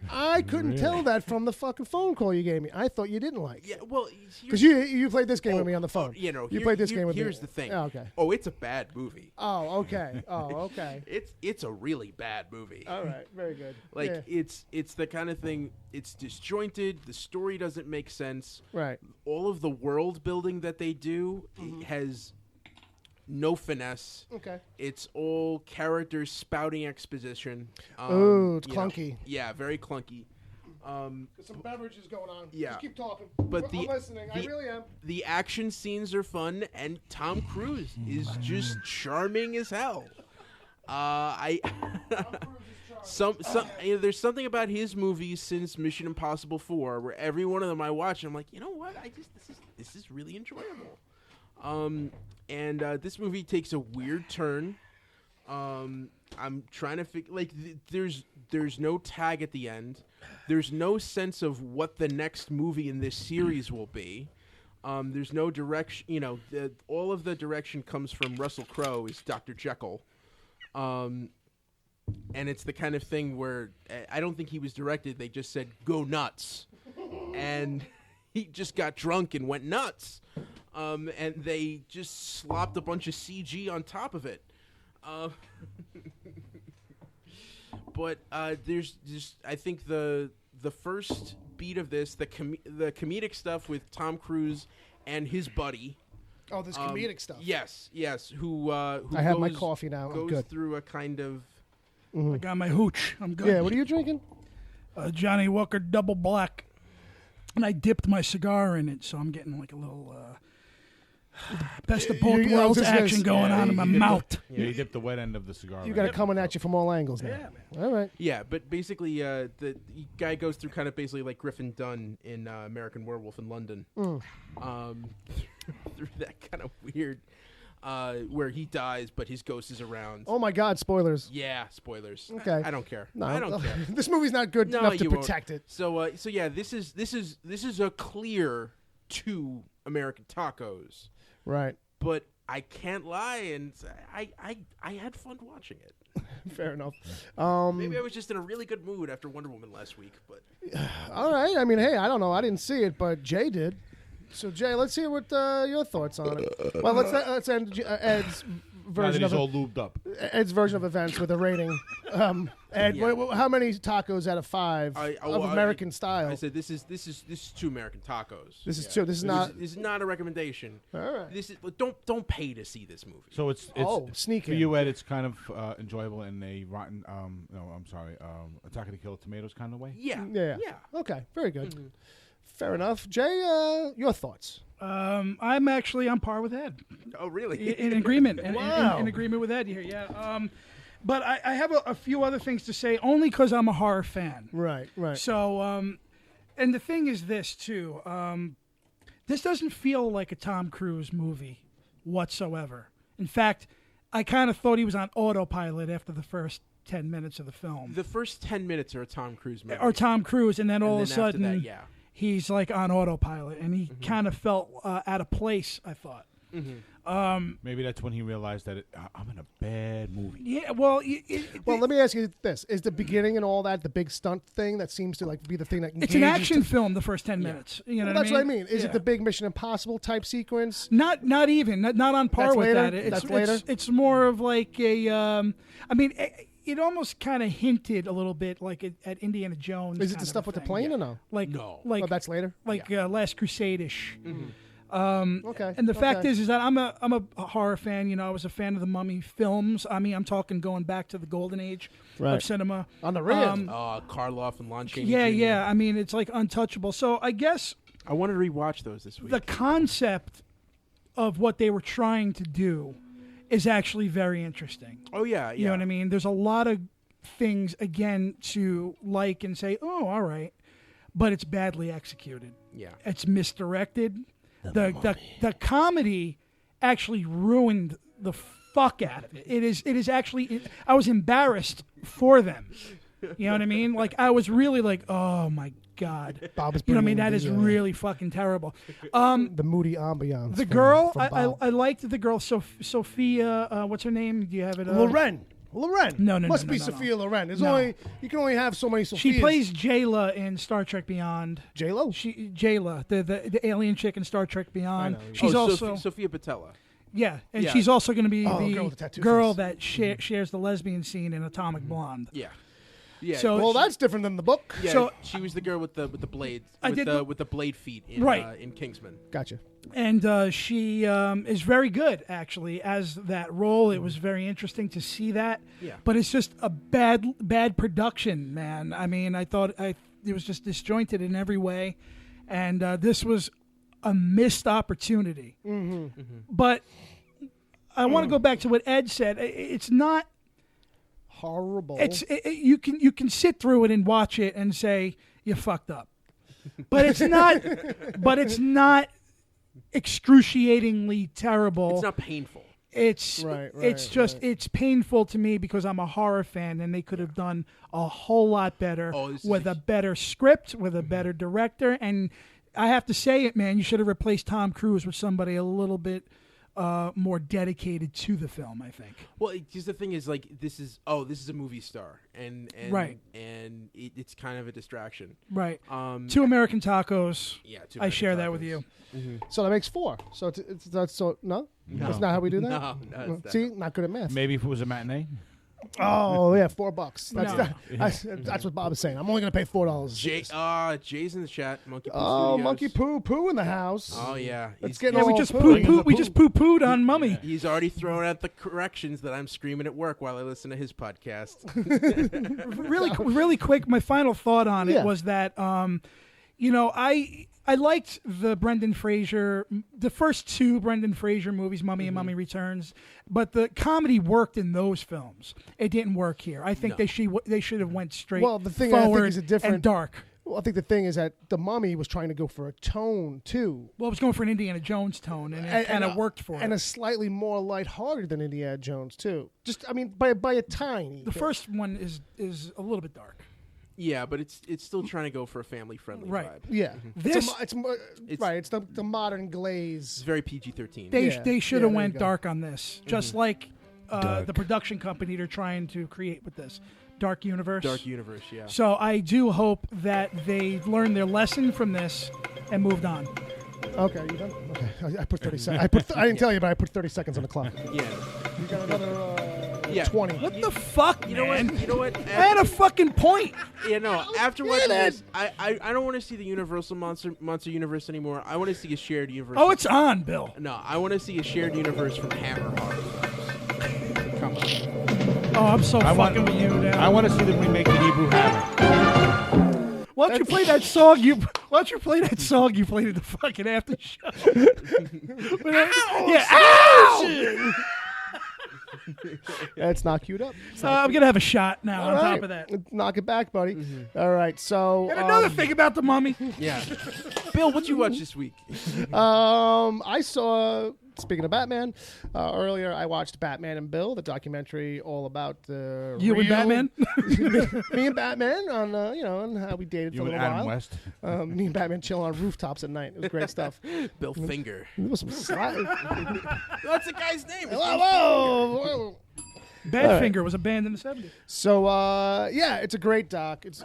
I couldn't tell that from the fucking phone call you gave me. I thought you didn't like. Yeah, well, because you played this game with me on the phone. You know, you played this game with me. Here's the thing. Oh, okay. Oh, it's a bad movie. Oh, okay. It's a really bad movie. All right, very good. Like it's the kind of thing. It's disjointed. The story doesn't make sense. Right. All of the world building that they do has no finesse. Okay. It's all characters spouting exposition. Ooh, it's clunky. Yeah, very clunky. There's some beverages going on. Yeah. Just keep talking. But I'm listening. I really am. The action scenes are fun, and Tom Cruise is just charming as hell. There's something about his movies since Mission Impossible 4 where every one of them I watch and I'm like, you know what? This is really enjoyable. And this movie takes a weird turn. I'm trying to figure there's no tag at the end. There's no sense of what the next movie in this series will be. There's no direction. You know, all of the direction comes from Russell Crowe as Dr. Jekyll. And it's the kind of thing where I don't think he was directed. They just said, go nuts. And he just got drunk and went nuts. And they just slopped a bunch of CG on top of it. But there's just, I think the first beat of this, the comedic stuff with Tom Cruise and his buddy. Oh, this comedic stuff. Yes. Who I have my coffee now. I'm goes good. through a kind of. I got my hooch. I'm good. Yeah, what are you drinking? Johnny Walker Double Black. And I dipped my cigar in it, so I'm getting like a little best of both worlds action going on in my mouth. You dipped the wet end of the cigar. You got it coming at you from all angles now. Yeah, man. All right. Yeah, but basically, the guy goes through kind of basically like Griffin Dunn in American Werewolf in London. Through that kind of weird, where he dies, but his ghost is around. Oh my God! Spoilers. Yeah, spoilers. Okay. I don't care. No, I don't care. This movie's not good enough to protect it. So yeah, this is a clear to American Tacos. Right. But I can't lie, and I had fun watching it. Fair enough. Maybe I was just in a really good mood after Wonder Woman last week. But all right. I mean, hey, I don't know. I didn't see it, but Jay did. So Jay, let's hear what your thoughts on it. Well, let's end Ed's version of all lubed up. Ed's version of events with a rating. Ed, how many tacos out of 5 of American style? I said this is 2 American Tacos. This is 2. This is not. This is not a recommendation. All right. This is don't pay to see this movie. So it's sneaking. For you, Ed, it's kind of enjoyable in a rotten. Attack of the Killer Tomatoes kind of way. Yeah. Okay. Very good. Mm-hmm. Fair enough. Jay, your thoughts? I'm actually on par with Ed. Oh, really? In agreement. Wow. In agreement with Ed here, yeah. But I have a few other things to say, only because I'm a horror fan. Right. So, and the thing is this, too. This doesn't feel like a Tom Cruise movie whatsoever. In fact, I kind of thought he was on autopilot after the first 10 minutes of the film. The first 10 minutes are a Tom Cruise movie. Or Tom Cruise, and then all of a sudden... After that, he's like on autopilot, and he kind of felt out of place, I thought. Maybe that's when he realized that I'm in a bad movie. Yeah, well... let me ask you this. Is the beginning and all that the big stunt thing that seems to like be the thing that engages... It's an action film, the first 10 minutes. You know that's what I mean. Is it the big Mission Impossible type sequence? Not even. Not on par that's with later? that. That's later? It's more of like a... It almost kind of hinted a little bit like at Indiana Jones. Is it the stuff with the plane or no? No. Like, that's later? Last Crusade-ish. Okay. And the fact is that I'm a horror fan. You know, I was a fan of the Mummy films. I mean, I'm talking going back to the golden age of cinema. On the red. Karloff and Lon Chaney Yeah, Jr. yeah. I mean, it's like untouchable. So I guess I wanted to rewatch those this week. The concept of what they were trying to do is actually very interesting. Oh, yeah. You know what I mean? There's a lot of things, again, to like and say, oh, all right. But it's badly executed. Yeah. It's misdirected. The comedy actually ruined the fuck out of it. It is actually... I was embarrassed for them. You know what I mean? Like, I was really like, oh, my God. Bob is you know what I mean? That is really fucking terrible. The moody ambiance. The girl, I liked the girl, Sophia, what's her name? Do you have it? Loren. Loren. No, Must be no. Sophia Loren. There's No. only you can only have so many Sophias. She plays Jayla in Star Trek Beyond. J-Lo? Jayla, the alien chick in Star Trek Beyond. I know. She's also Sophia Patella. yeah, and Yeah. she's also going to be Oh, girl with the the tattoo girl face. that shares the lesbian scene in Atomic Blonde. Yeah. Yeah. So Well, that's different than the book. yeah, so- she was the girl with the blades I did the- with the blade feet in Right. In Kingsman. Gotcha. And she is very good, actually, as that role. It was very interesting to see that. Yeah. But it's just a bad production, man. I mean, I thought it was just disjointed in every way, and this was a missed opportunity. But I want to go back to what Ed said. It's not Horrible. you can sit through it and watch it and say you fucked up, but it's not. But it's not excruciatingly terrible. It's not painful. It's Right, it's right, just right. it's painful to me because I'm a horror fan, and they could have done a whole lot better Oh, this is with a- a better script, with a better director. And I have to say it, man. You should have replaced Tom Cruise with somebody a little bit more dedicated to the film, I think. Well, because the thing is, like, this is a movie star, and Right. and it's kind of a distraction. Right. Um, 2 American Tacos. Yeah, I share that with you. So that makes 4. So that's so no? That's not how we do that. No, it's See, not good at math. Maybe if it was a matinee. Oh yeah, $4. No. That's what Bob is saying. I'm only gonna pay $4. Jay's in the chat. Monkey Poo Oh, Studios. Monkey Poo in the house. Oh yeah, Let's He's- get Yeah, we all just poo. we just poo-pooed on Mummy. He's already thrown out the corrections that I'm screaming at work while I listen to his podcast. Really quick, my final thought on it Yeah. was that I liked the Brendan Fraser, the first 2 Brendan Fraser movies, Mummy and Mummy Returns, but the comedy worked in those films. It didn't work here. I think No. they should have went straight Well, the thing I think forward is a different- and dark. Well, I think the thing is that the Mummy was trying to go for a tone too, Well, it was going for an Indiana Jones tone, and it kind of worked for and it. a slightly more lighthearted than Indiana Jones too. Just I mean by a tiny. The bit. first one is a little bit dark. Yeah, but it's still trying to go for a family friendly Right. vibe. Yeah, This- it's right. It's the modern It's glaze. very PG-13. They should have there went you go. dark on this, just like the production company they're trying to create with this Dark Universe. Dark Universe, yeah. So I do hope that they've learned their lesson from this and moved on. Okay, you done? Okay, I put 30 seconds. I didn't tell you, but I put 30 seconds on the clock. Yeah. You got another Yeah. 20. What the fuck, You know what? man? You know what? I had a fucking point. Yeah, no. After watching get this, I don't want to see the Universal Monster Universe anymore. I want to see a shared universe. Oh, it's on, Bill. No, I want to see a shared universe from Hammer horror films. Come on. Oh, I'm so I want- fucking with you now. I want to see them remake the Hebrew Hammer. Why don't you play that song? Why don't you play that song you played at the fucking after show? Yeah, ow! It's not queued up. I'm gonna have a shot now. All on right. top of that, Knock it back, buddy. All right, so and another thing about the Mummy. Yeah. Bill, what'd you watch this week? I saw. Speaking of Batman, earlier I watched Batman and Bill, the documentary all about the You and real- Batman? me and Batman on on how we dated You for a and little Adam while. West. Me and Batman chilling on rooftops at night. It was great stuff. Bill Finger. There was some That's the guy's name. whoa. Badfinger was a band in the 70s. So yeah, it's a great doc. It's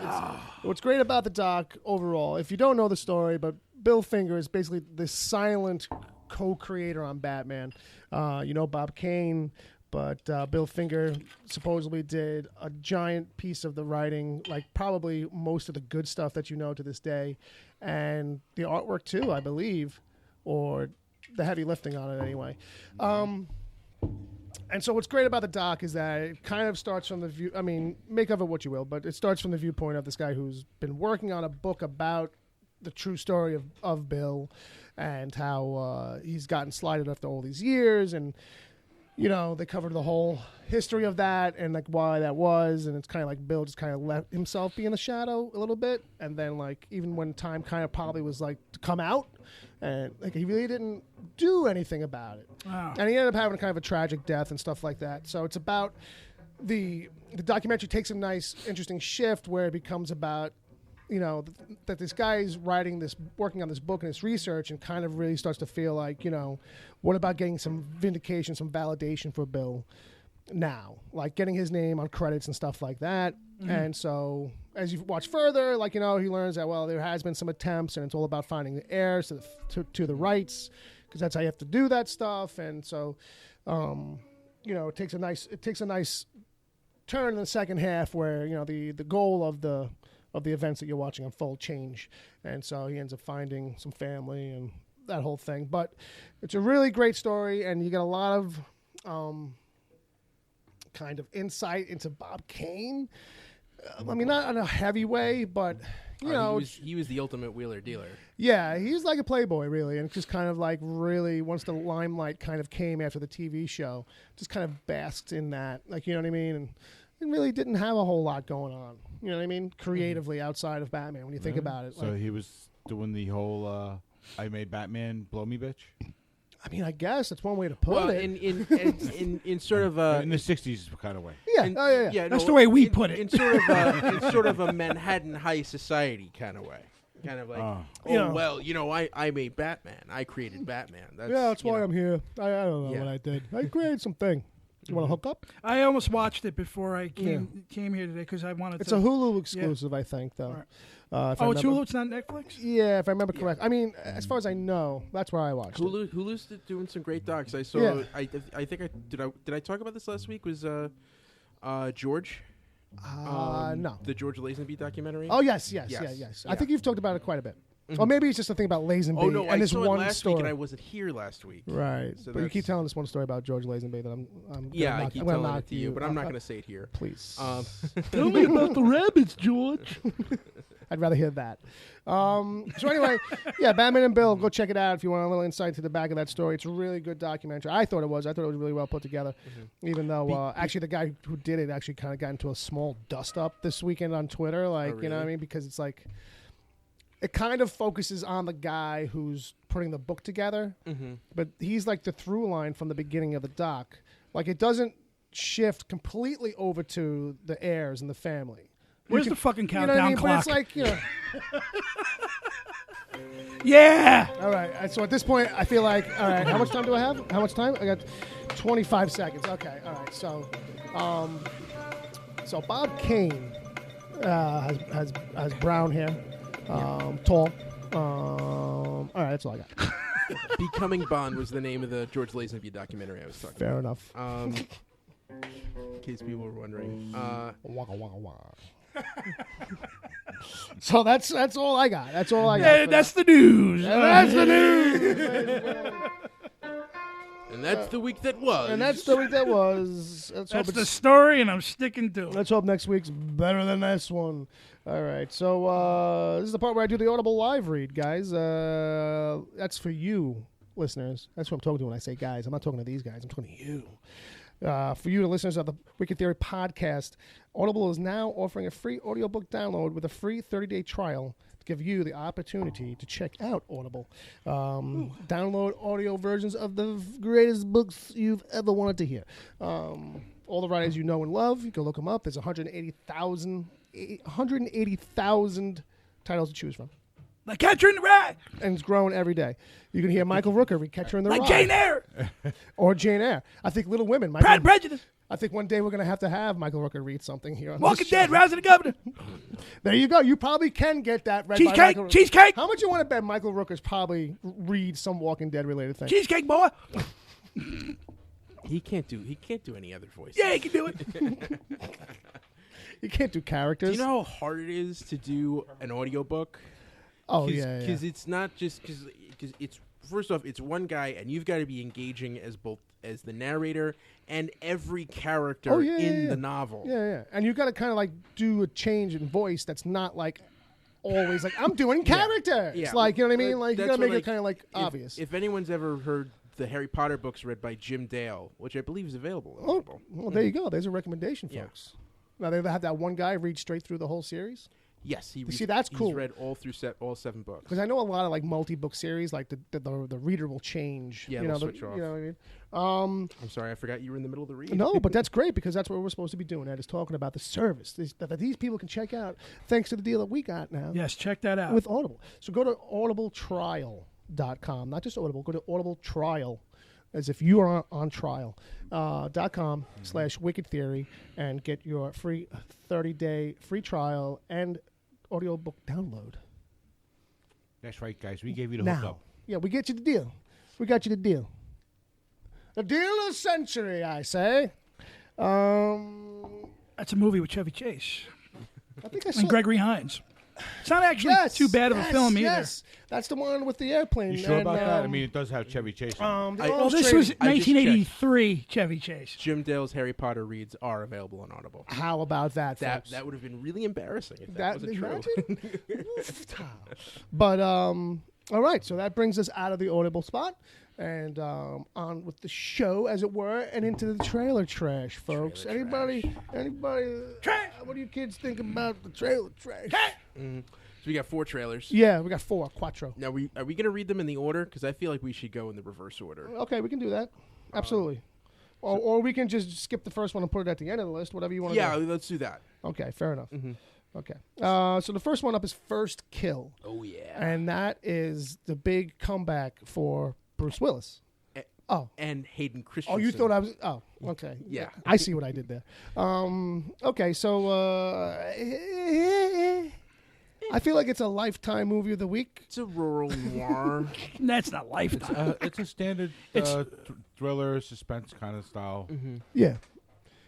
what's great about the doc overall. If you don't know the story, but Bill Finger is basically the silent co-creator on Batman. Bob Kane, but Bill Finger supposedly did a giant piece of the writing, like probably most of the good stuff that you know to this day, and the artwork too, I believe, or the heavy lifting on it anyway. And so what's great about the doc is that it kind of starts from the view, I mean, make of it what you will, but it starts from the viewpoint of this guy who's been working on a book about the true story of Bill and how he's gotten slighted after all these years. And, they covered the whole history of that and, like, why that was. And it's kind of like Bill just kind of let himself be in the shadow a little bit. And then, like, even when time kind of probably was, like, to come out, and, like, he really didn't do anything about it. Wow. And he ended up having kind of a tragic death and stuff like that. So it's about the documentary takes a nice, interesting shift where it becomes about, that this guy is working on this book and his research, and kind of really starts to feel like, what about getting some vindication, some validation for Bill? now, like getting his name on credits and stuff like that. Mm-hmm. And so as you watch further, like, he learns that, well, there has been some attempts, and it's all about finding the heirs to the rights, because that's how you have to do that stuff. And so, it takes a nice turn in the second half where, the goal of the events that you're watching unfold change. And so he ends up finding some family and that whole thing. But it's a really great story, and you get a lot of kind of insight into Bob Kane. I mean, not in a heavy way, but he was the ultimate wheeler dealer. Yeah, he's like a playboy, really, and just kind of like really, once the limelight kind of came after the TV show, just kind of basked in that, like, you know what I mean, and really didn't have a whole lot going on, you know what I mean, creatively outside of Batman when you think about it. So he was doing the whole I made Batman blow me bitch. I mean, I guess that's one way to put it. In sort of a in the '60s kind of way. Yeah, yeah. That's the way we put it. In sort of a Manhattan high society kind of way. Kind of like, I made Batman. I created Batman. That's why I'm here. I don't know what I did. I created something. You want to hook up? I almost watched it before I came here today because I wanted It's to. a Hulu exclusive, I think, though. Right. It's Hulu? It's not Netflix? Yeah, if I remember correct. I mean, as far as I know, that's where I watched it. Hulu's doing some great docs. I saw. Yeah. I think did I talk about this last week? Was George? No. The George Lazenby documentary. Oh, yes. I think you've talked about it quite a bit. Mm-hmm. Or maybe it's just a thing about Lazenby. Oh, no, and I this saw one it last story. week and I wasn't here last week. Right. So but you keep telling this one story about George Lazenby that I'm I keep telling it to you, but I'm not going to say it here. Please. Tell me about the rabbits, George. I'd rather hear that. So anyway, Batman and Bill, go check it out if you want a little insight to the back of that story. It's a really good documentary. I thought it was really well put together, even though actually the guy who did it actually kind of got into a small dust-up this weekend on Twitter. Like, you know what I mean? Because it's like, it kind of focuses on the guy who's putting the book together, but he's like the through line from the beginning of the doc. Like, it doesn't shift completely over to the heirs and the family. Where's the fucking countdown clock? But it's like, Yeah! All right. So at this point, I feel like, all right, how much time do I have? How much time? I got 25 seconds. Okay. All right. So Bob Kane has brown hair, tall. All right. That's all I got. Becoming Bond was the name of the George Lazenby documentary I was talking Fair about. enough. In case people were wondering. Waka, waka, waka. So that's all I got. That's all I got. That's the news. That's the news. And that's the week that was. And that's the week that was. That's the story, and I'm sticking to it. Let's hope next week's better than this one. All right. So this is the part where I do the Audible live read, guys. That's for you, listeners. That's what I'm talking to when I say guys. I'm not talking to these guys. I'm talking to you. For you, the listeners of the Wicked Theory podcast, Audible is now offering a free audiobook download with a free 30-day trial to give you the opportunity to check out Audible. Download audio versions of the greatest books you've ever wanted to hear. All the writers you know and love, you can look them up. There's 180,000 titles to choose from. Like Catcher in the Rye. And it's growing every day. You can hear Michael Rooker read Catcher in the Rye. Like Jane Eyre. Or Jane Eyre. I think Little Women. Pride and Prejudice. I think one day we're going to have Michael Rooker read something here on Walking this show. Dead, Rise of the Governor. There you go. You probably can get that read by Michael Rooker. Cheesecake. How much you want to bet Michael Rooker's probably read some Walking Dead related thing? Cheesecake boy. He can't do any other voice. Yeah, he can do it. You can't do characters. Do you know how hard it is to do an audiobook? Oh, yeah. Because it's not just because it's first off, it's one guy, and you've got to be engaging as the narrator and every character in the novel. Yeah. And you've got to kind of like do a change in voice that's not like always like I'm doing character. Yeah. It's like, you know what I mean? Like you got to make it kind of like obvious. If anyone's ever heard the Harry Potter books read by Jim Dale, which I believe is available. Well, there you go. There's a recommendation, folks. Now they have that one guy read straight through the whole series. Yes, that's cool. He's read all 7 books. Because I know a lot of like multi-book series, like the reader will change. Yeah, they'll switch off. You know what I mean? I'm sorry, I forgot you were in the middle of the read. No, but that's great because that's what we're supposed to be doing. Ed is talking about the service that these people can check out thanks to the deal that we got now. Yes, check that out with Audible. So go to audibletrial.com, not just Audible. Go to Audible Trial. as if you are on trial. .com/Wicked Theory and get your free 30-day free trial and audiobook download. That's right, guys. We gave you the Now. hookup. Yeah, we get you the deal. We got you the deal. The deal of the century, I say. That's a movie with Chevy Chase I think I saw and Gregory Hines. It's not actually too bad of a film either. Yes, that's the one with the airplane. You sure and, about that? I mean, it does have Chevy Chase. the Well, Orange this Train- was I just 1983 Chevy Chase. Jim Dale's Harry Potter reads are available on Audible. How about that, That folks? that would have been really embarrassing if that wasn't true. imagine? But all right, so that brings us out of the audible spot and on with the show, as it were, and into the trailer trash, folks. Anybody? What do you kids think about the trailer trash? So we got 4 trailers. Yeah, we got 4, quattro. Now, are we going to read them in the order? Because I feel like we should go in the reverse order. Okay, we can do that. Absolutely. Or we can just skip the first one and put it at the end of the list, whatever you want to Yeah, do. let's do that. Okay, fair enough. Okay. So the first one up is First Kill. Oh, yeah. And that is the big comeback for Bruce Willis. And Hayden Christensen. Oh, you thought I was... Oh, okay. Yeah. I see what I did there. Okay, so... I feel like it's a Lifetime movie of the week. It's a rural noir. That's not Lifetime. It's a standard thriller, suspense kind of style. Yeah.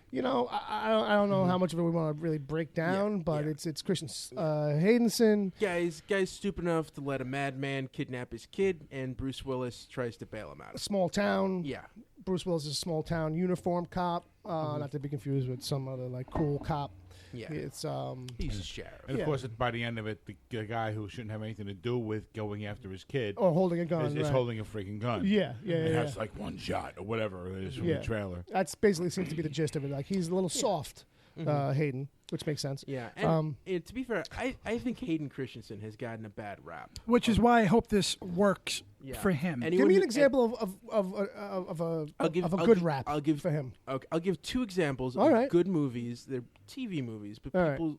You know, I don't know how much of it we want to really break down, but it's Christian Haydenson. Guy's stupid enough to let a madman kidnap his kid, and Bruce Willis tries to bail him A out. small town. Yeah. Bruce Willis is a small town uniform cop, not to be confused with some other like cool cop. Yeah. It's He's a sheriff. And of course, by the end of it, the guy who shouldn't have anything to do with going after his kid or holding a gun. is Right. holding a freaking gun. Yeah. It has like one shot or whatever it is from the trailer. That's basically seems to be the gist of it. Like he's a little soft, Hayden, which makes sense. Yeah. And to be fair, I think Hayden Christensen has gotten a bad rap. Which is why I hope this works for him. Give me an example of a good rap for him. I'll give 2 examples All of right. good movies. They're TV movies, but All people.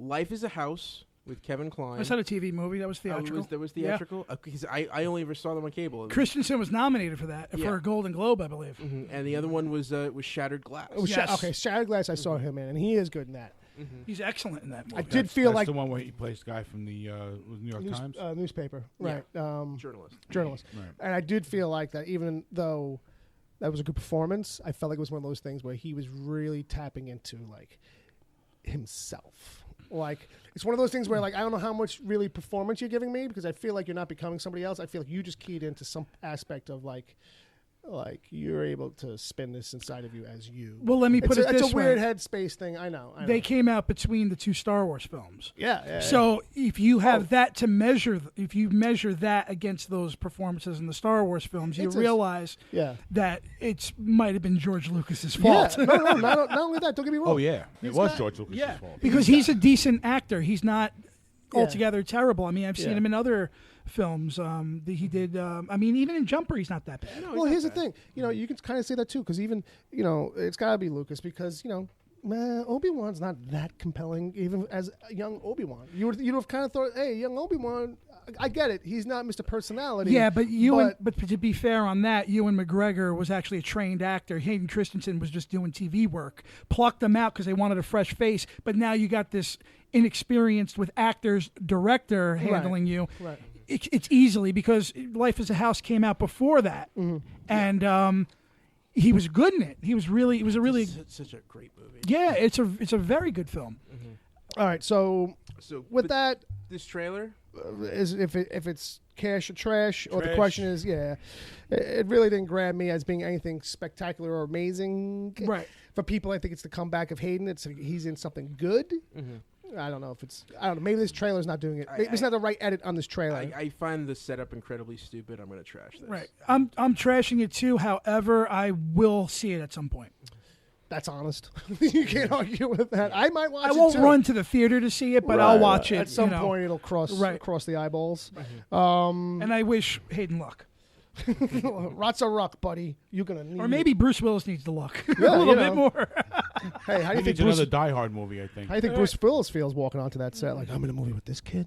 Life is a House with Kevin Kline. Was that a TV movie? That was theatrical. That was theatrical? Because I only ever saw them on cable. Christensen was nominated for that, for a Golden Globe, I believe. And the other one was Shattered Glass. Okay, Shattered Glass. I saw him in, and he is good in that. He's excellent in that movie. I did feel That's like the one where he plays the guy from the New York Times newspaper, right? Journalist. Right. And I did feel like that, even though that was a good performance, I felt like it was one of those things where he was really tapping into like himself. Like it's one of those things where like I don't know how much really performance you're giving me because I feel like you're not becoming somebody else. I feel like you just keyed into some aspect of like you're able to spin this inside of you as you. Well, let me put it this way. It's a weird headspace thing. I know. They came out between the 2 Star Wars films. Yeah. So if you have that to measure, if you measure that against those performances in the Star Wars films, you realize that it might have been George Lucas's fault. Yeah. No, not only that. Don't get me wrong. Oh, yeah. It was George Lucas's fault. Because he's a decent actor. He's not altogether terrible. I mean, I've seen him in other films that he did. I mean, even in Jumper, he's not that bad. Well, here's the thing. You know, you can kind of say that too, because even it's got to be Lucas, because Obi-Wan's not that compelling, even as a young Obi-Wan. You'd have kind of thought, hey, young Obi-Wan. I get it. He's not Mr. Personality. Yeah, but to be fair on that, Ewan McGregor was actually a trained actor. Hayden Christensen was just doing TV work. Plucked them out because they wanted a fresh face. But now you got this inexperienced with actors, director handling you. Right. It's easily because Life is a House came out before that, and he was good in it. It was such a great movie. Yeah, it's a very good film. All right, so with that, this trailer is if it's cash or trash, or the question is, it really didn't grab me as being anything spectacular or amazing. Right. For people, I think it's the comeback of Hayden. He's in something good. I don't know if it's. I don't know. Maybe this trailer's not doing it. Maybe it's not the right edit on this trailer. I find the setup incredibly stupid. I'm going to trash this. Right. I'm trashing it too. However, I will see it at some point. That's honest. You can't argue with that. I might watch it. I won't too. run to the theater to see it, but I'll watch it. At some point, it'll cross the eyeballs. And I wish Hayden luck. Rot's a ruck, buddy. You're gonna need. Or maybe Bruce Willis needs the luck a Yeah, little bit more. Hey, how do you think another Die Hard movie? I think. How do you think Bruce Willis feels walking onto that set? Like, I'm in a movie with this kid.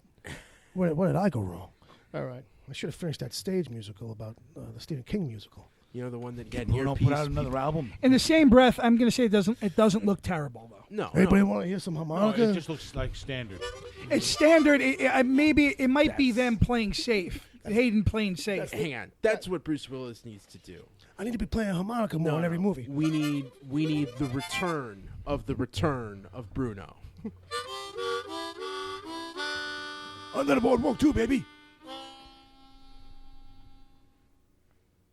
Where did I go wrong? All right, I should have finished that stage musical about the Stephen King musical. You know, the one that had Bruno earpiece. put out another album. In the same breath, I'm going to say it doesn't look terrible though. No, Anybody no. want to hear some No, harmonica? it just looks like standard. It's standard. Maybe it might be them playing safe. Hayden playing safe. Hang on. That's what Bruce Willis needs to do. I need to be playing harmonica more in every movie. We need the return of Bruno. Under the boardwalk too, baby.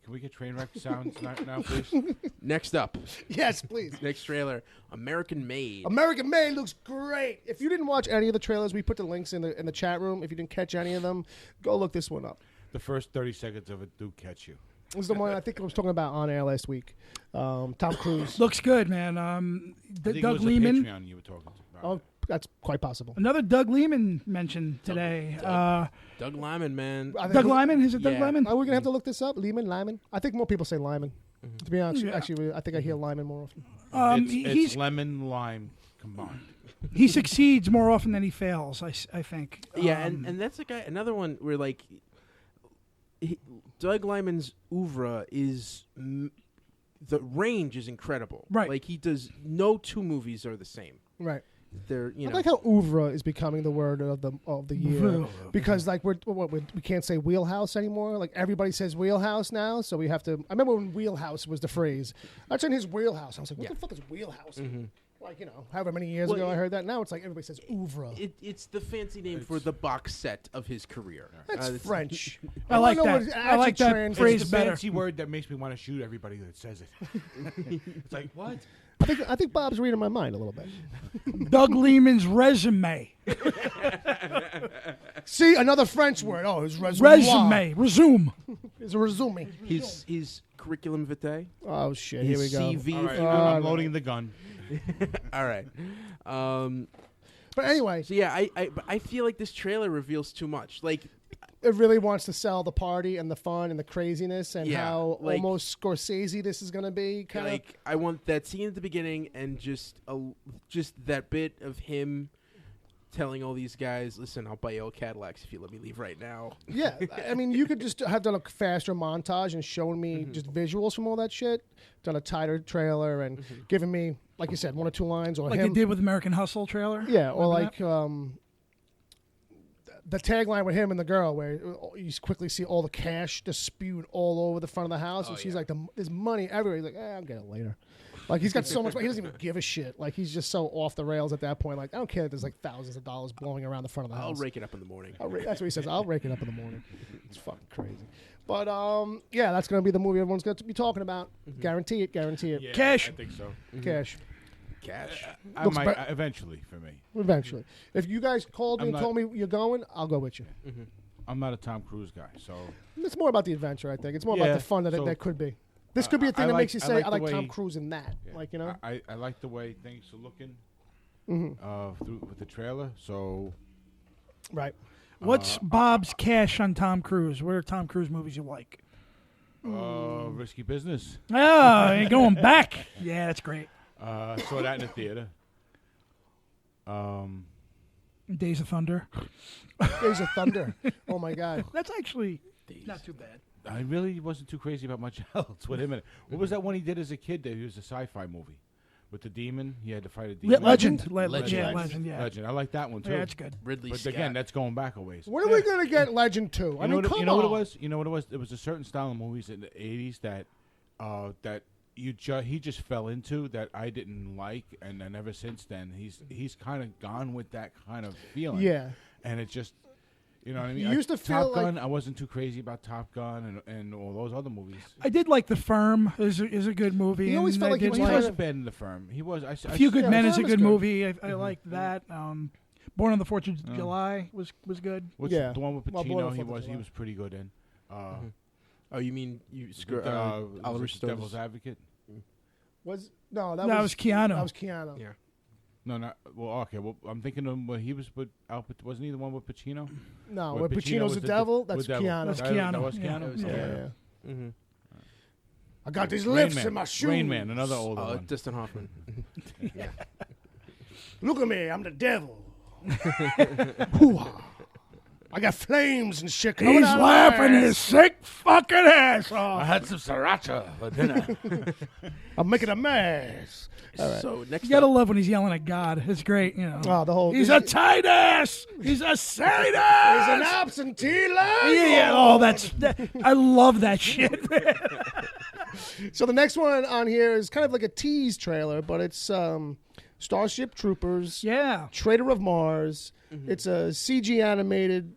Can we get train wreck sounds now, please? Next up, Yes, please. next trailer, American Made. American Made looks great. If you didn't watch any of the trailers, we put the links in the chat room. If you didn't catch any of them, go look this one up. The first 30 seconds of it do catch you. It was the one I think I was talking about on air last week. Tom Cruise. Looks good, man. I think Doug it was the Liman. Patreon you were talking about. Oh, that's quite possible. Another Doug Liman mentioned today. Doug Lyman, man. Doug Liman? Is it Doug Yeah. Liman? Are we going to have to look this up? Lyman? I think more people say Lyman. To be honest, Yeah. actually, I think I hear Lyman more often. It's lemon lime combined. He succeeds more often than he fails, I think. Yeah, and that's a guy. Another one where like Doug Lyman's oeuvre is the range is incredible. Right. Like he does. No two movies are the same. Right. They're I like how oeuvre is becoming the word of the year because like we can't say wheelhouse anymore. Like everybody says wheelhouse now, so we have to. I remember when wheelhouse was the phrase. That's in his wheelhouse. I was like, what the fuck is wheelhouse? Like however many years ago I heard that. Now it's like everybody says oeuvre. It's the fancy name for the box set of his career. That's French. I like don't know that. what it I like actually that translates phrase It's a better. fancy word that makes me want to shoot everybody that says it. It's like, what? I think Bob's reading my mind a little bit. Doug Liman's resume. See, another French word. Oh, his resume. Resume. It's a resume. His curriculum vitae. Oh shit! Here we His go. CV. All right, if you will. I'm loading the gun. All right. But anyway, So yeah, I feel like this trailer reveals too much. Like it really wants to sell the party and the fun and the craziness and Yeah, how like- almost Scorsese this is going to be. Kind of. like I want that scene at the beginning and just that bit of him telling all these guys, "Listen, I'll buy you all Cadillacs if you let me leave right now." Yeah, I mean, you could just have done a faster montage and shown me just visuals from all that shit. Done a tighter trailer and given me, like you said, one or two lines or Like him. they did with American Hustle trailer. Yeah, or Remember like the tagline with him and the girl, where you quickly see all the cash just spewed all over the front of the house, and she's like, "There's money everywhere." He's like, "I'll get it later." Like he's got so much money, he doesn't even give a shit. Like he's just so off the rails at that point. Like I don't care that there's like thousands of dollars blowing around the front of the I'll house. rake it up in the morning. That's what he says. I'll rake it up in the morning. It's fucking crazy. But yeah, that's gonna be the movie everyone's going to be talking about. Guarantee it. Guarantee it. Yeah, Cash. I think so. Cash. Cash. I Looks might be- eventually for me. Eventually, if you guys called me I'm and not- told me you're going, I'll go with you. I'm not a Tom Cruise guy, so It's more about the adventure, I think. It's more about Yeah, the fun that so, that could be. This could be a thing I that like- makes you I say, like "I the like Tom way- Cruise in that." yeah. Like I like the way things are looking with the trailer. So right? What's Bob's cash on Tom Cruise? What are Tom Cruise movies you like? Risky Business. Oh, you're going back. Yeah, that's great. Saw that in the theater. Days of Thunder. Days of Thunder. Oh my God. That's actually not too bad. I really wasn't too crazy about much else with him in it. What was that one he did as a kid? That he was a sci-fi movie with the demon. He had to fight a demon. Legend. Legend. Yeah, Legend. Yeah. Legend. I like that one too. Yeah, that's good. Ridley But Scott. again, that's going back a ways. When are we gonna get Legend 2? I mean, come you know on. what it was? You know what it was? It was a certain style of movies in the '80s that he just fell into that I didn't like, and then ever since then he's kind of gone with that kind of feeling. Yeah. And it just, you know what I mean? You used to feel Top like- Gun. I wasn't too crazy about Top Gun and all those other movies. I did like The Firm. Is a good movie. He always and felt I like he did was He kind wasn't of- bad in The Firm. He was. A Few Good Yeah, Men The is a Firm is good good. movie. I liked that. Born on the 4th of July was good. What's Yeah. the one with Well, Pacino? Born on he 4th of was July. pretty good in. Oh, you mean you Was Oliver it Stone's Devil's Advocate. Was no, that No, was it was Keanu. That was Keanu. Yeah. No, not well. Okay, well, I'm thinking of when he was with wasn't he the one with Pacino? No, Where when Pacino Pacino's was the devil, that's with Devil. Keanu. That's That Keanu. was Yeah. Keanu. Yeah, Okay. yeah. Mm-hmm. I got these Rain lifts Man. in my shoes. Rain Man, another older one. Dustin Hoffman. Look at me, I'm the devil. Hoo-ha. I got flames and shit. He's laughing his sick fucking ass I off. had some sriracha for dinner. I'm making a mess. All right. So next You gotta up, love when he's yelling at God. It's great, you know. Oh, the whole. He's a tight ass. He's a sadist. He's an absentee landlord. Yeah. Oh, I love that shit, man. So the next one on here is kind of like a tease trailer, but it's Starship Troopers. Yeah. Traitor of Mars. It's a CG animated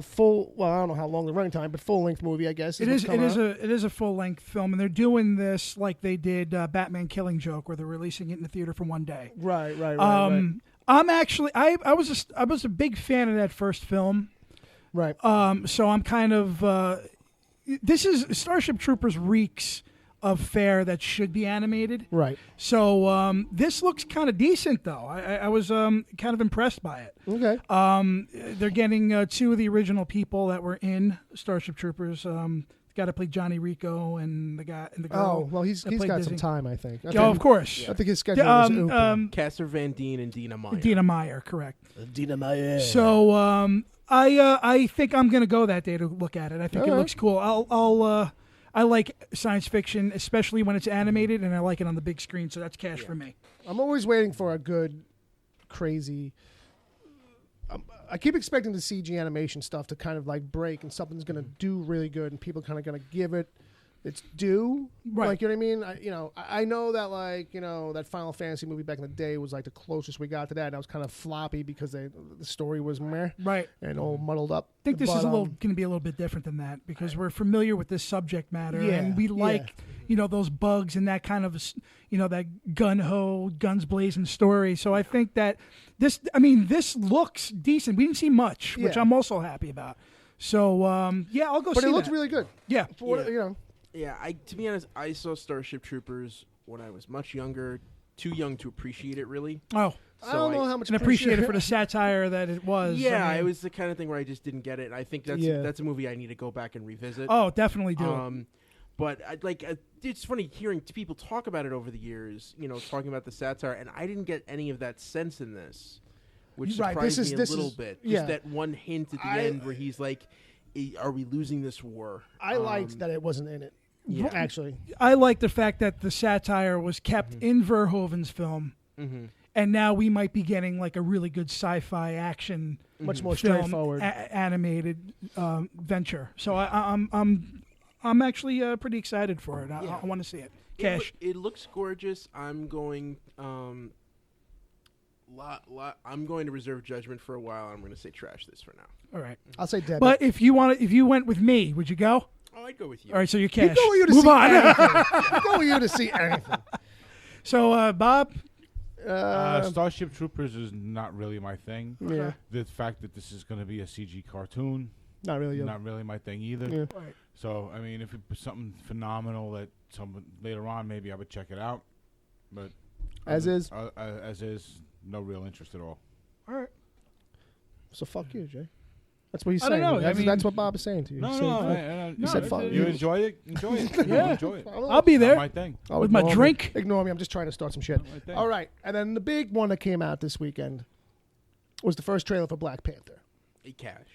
full. Well, I don't know how long the running time, but full length movie, I guess. It is a full length film, and they're doing this like they did Batman Killing Joke, where they're releasing it in the theater for one day. Right. I'm actually I was a big fan of that first film. Right. So I'm kind of this is Starship Troopers reeks of fare that should be animated. Right. So this looks kind of decent, though. I was kind of impressed by it. Okay. They're getting two of the original people that were in Starship Troopers. The guy that played Johnny Rico and the girl. Oh, well, he's that played got Dizzy. some time, I think. Of course. I think his schedule is open. Castor Van Dien and Dina Meyer. Dina Meyer, correct. Dina Meyer. So I think I'm gonna go that day to look at it. I think it looks cool. I like science fiction, especially when it's animated, and I like it on the big screen. So that's cash for me. I'm always waiting for a good, crazy. I keep expecting the CG animation stuff to kind of like break, and something's gonna do really good, and people kind of gonna give it its due. Right. Like, you know what I mean? I know that, like, that Final Fantasy movie back in the day was like the closest we got to that. And that was kind of floppy because the story was meh. Right. And all muddled up. I think this is going to be a little bit different than that because we're familiar with this subject matter, and we like those bugs and that kind of that guns blazing story. So I think that this looks decent. We didn't see much, which I'm also happy about. So I'll go. But see it looked that. really good. Yeah. Yeah, to be honest, I saw Starship Troopers when I was much younger, too young to appreciate it really. Oh. So I don't know how much. And appreciate it for the satire that it was. Yeah, it was the kind of thing where I just didn't get it. I think that's a movie I need to go back and revisit. Oh, definitely do. But it's funny hearing people talk about it over the years. Talking about the satire, and I didn't get any of that sense in this, which surprised me a little bit. Just that one hint at the end where he's like, "Are we losing this war?" I liked that it wasn't in it. Yeah. Actually, I like the fact that the satire was kept in Verhoeven's film, and now we might be getting like a really good sci-fi action, much more film, straightforward, animated venture. So I'm actually pretty excited for it. I want to see it. Cash. It looks gorgeous. I'm going. I'm going to reserve judgment for a while. I'm going to say trash this for now. All right. I'll say Debbie. But if you went with me, would you go? Oh, I'd go with you. All right, so you're cash. Go with you to Move see on. anything. Go with you to see anything. So, Bob? Starship Troopers is not really my thing. Yeah. The fact that this is going to be a CG cartoon, not really my thing either. Yeah. Right. So, I mean, if it was something phenomenal that later on, maybe I would check it out. But as is, no real interest at all. All right. So fuck you, Jay. That's what he's I saying. don't know. That's what Bob is saying to you. No, He said fuck you you. enjoy it? Enjoy it. Yeah. Enjoy it. I'll be there. Not my thing. With my drink. Ignore me. I'm just trying to start some shit. Not my thing. All right. And then the big one that came out this weekend was the first trailer for Black Panther. Cash.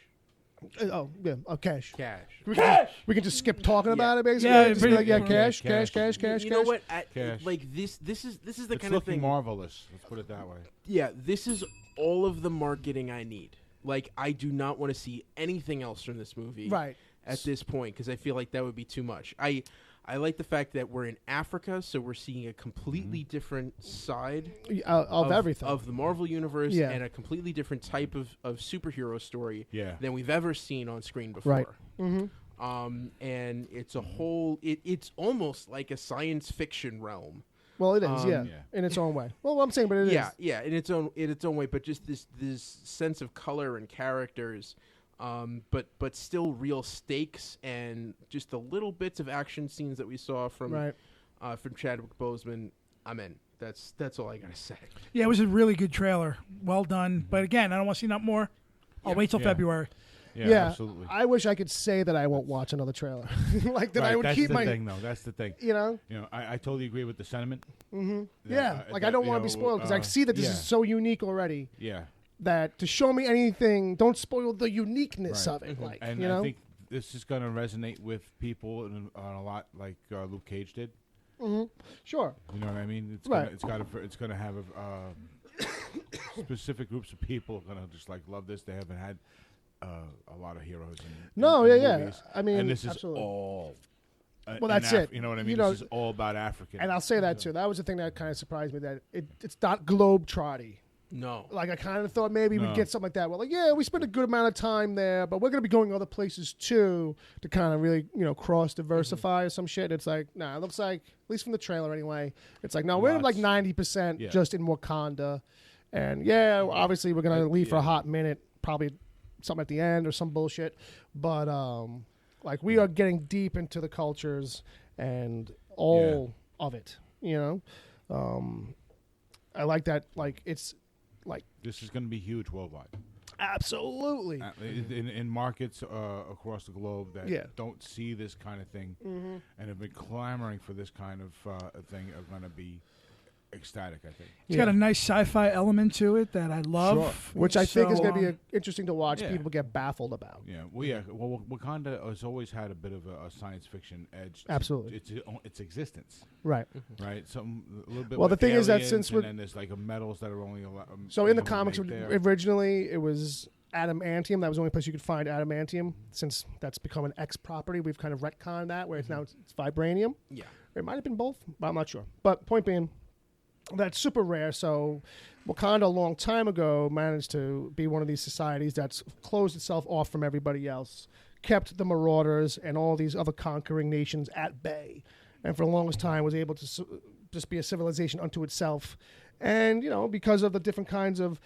Cash. Cash. We can just skip talking about it, basically. Yeah, Just be like, Cash. You know what? Cash. Like this is the It's kind of looking thing. marvelous. Let's put it that way. Yeah, this is all of the marketing I need. Like, I do not want to see anything else from this movie Right. at this point because I feel like that would be too much. I like the fact that we're in Africa, so we're seeing a completely different side Of everything. of the Marvel universe Yeah. and a completely different type of superhero story Yeah. than we've ever seen on screen before. Right. Mm-hmm. And it's a whole. It's almost like a science fiction realm. Well, it is, yeah, in its own way. Well, what I'm saying, but it is. Yeah, in its own way. But just this sense of color and characters, but still real stakes and just the little bits of action scenes that we saw from Chadwick Boseman. I'm in. That's all I gotta say. Yeah, it was a really good trailer. Well done. But again, I don't want to see nothing more. I'll wait till February. Yeah, absolutely. I wish I could say that I won't watch another trailer. Like that, right, I would that's keep the my thing, though. That's the thing. You know. I totally agree with the sentiment. Yeah, like I don't want to be spoiled because I see that this is so unique already. Yeah. that to show me anything, don't spoil the uniqueness Right. of it. Like, And you know? I think this is going to resonate with people on a lot like Luke Cage did. Sure. You know what I mean? It's Right. It's gonna have specific groups of people are gonna just like love this. They haven't had a lot of heroes. In movies. I mean, and this is absolutely. all. Well, that's it. You know what I mean? You know, this is all about African. And I'll say that too. That was the thing that kind of surprised me, that it's not globe-trotty. No. Like, I kind of thought maybe we'd No. get something like that. Well, like, yeah, we spent a good amount of time there, but we're going to be going other places too to kind of really, cross-diversify or some shit. It's like, nah, it looks like, at least from the trailer anyway, it's like, no, we're like 90% just in Wakanda. And, yeah, obviously we're going to leave for a hot minute, probably something at the end or some bullshit. But, like, we are getting deep into the cultures and all of it, I like that, like, it's, like, this is going to be huge worldwide. Absolutely. In markets across the globe that don't see this kind of thing and have been clamoring for this kind of thing are going to be ecstatic, I think. It's got a nice sci-fi element to it that I love. Sure. Which I think is going to be interesting to watch people get baffled about. Yeah, well, Wakanda has always had a bit of a science fiction edge. Absolutely. Its existence. Right. Right. A little bit. Well, the thing is that aliens, since and then there's like metals that are only allowed. So in the comics originally it was adamantium. That was the only place you could find adamantium. Since that's become an X property, we've kind of retconned that where it's now it's vibranium. Yeah. It might have been both, but I'm not sure. But point being, that's super rare. So Wakanda a long time ago managed to be one of these societies that's closed itself off from everybody else, kept the marauders and all these other conquering nations at bay, and for the longest time was able to just be a civilization unto itself. And, because of the different kinds of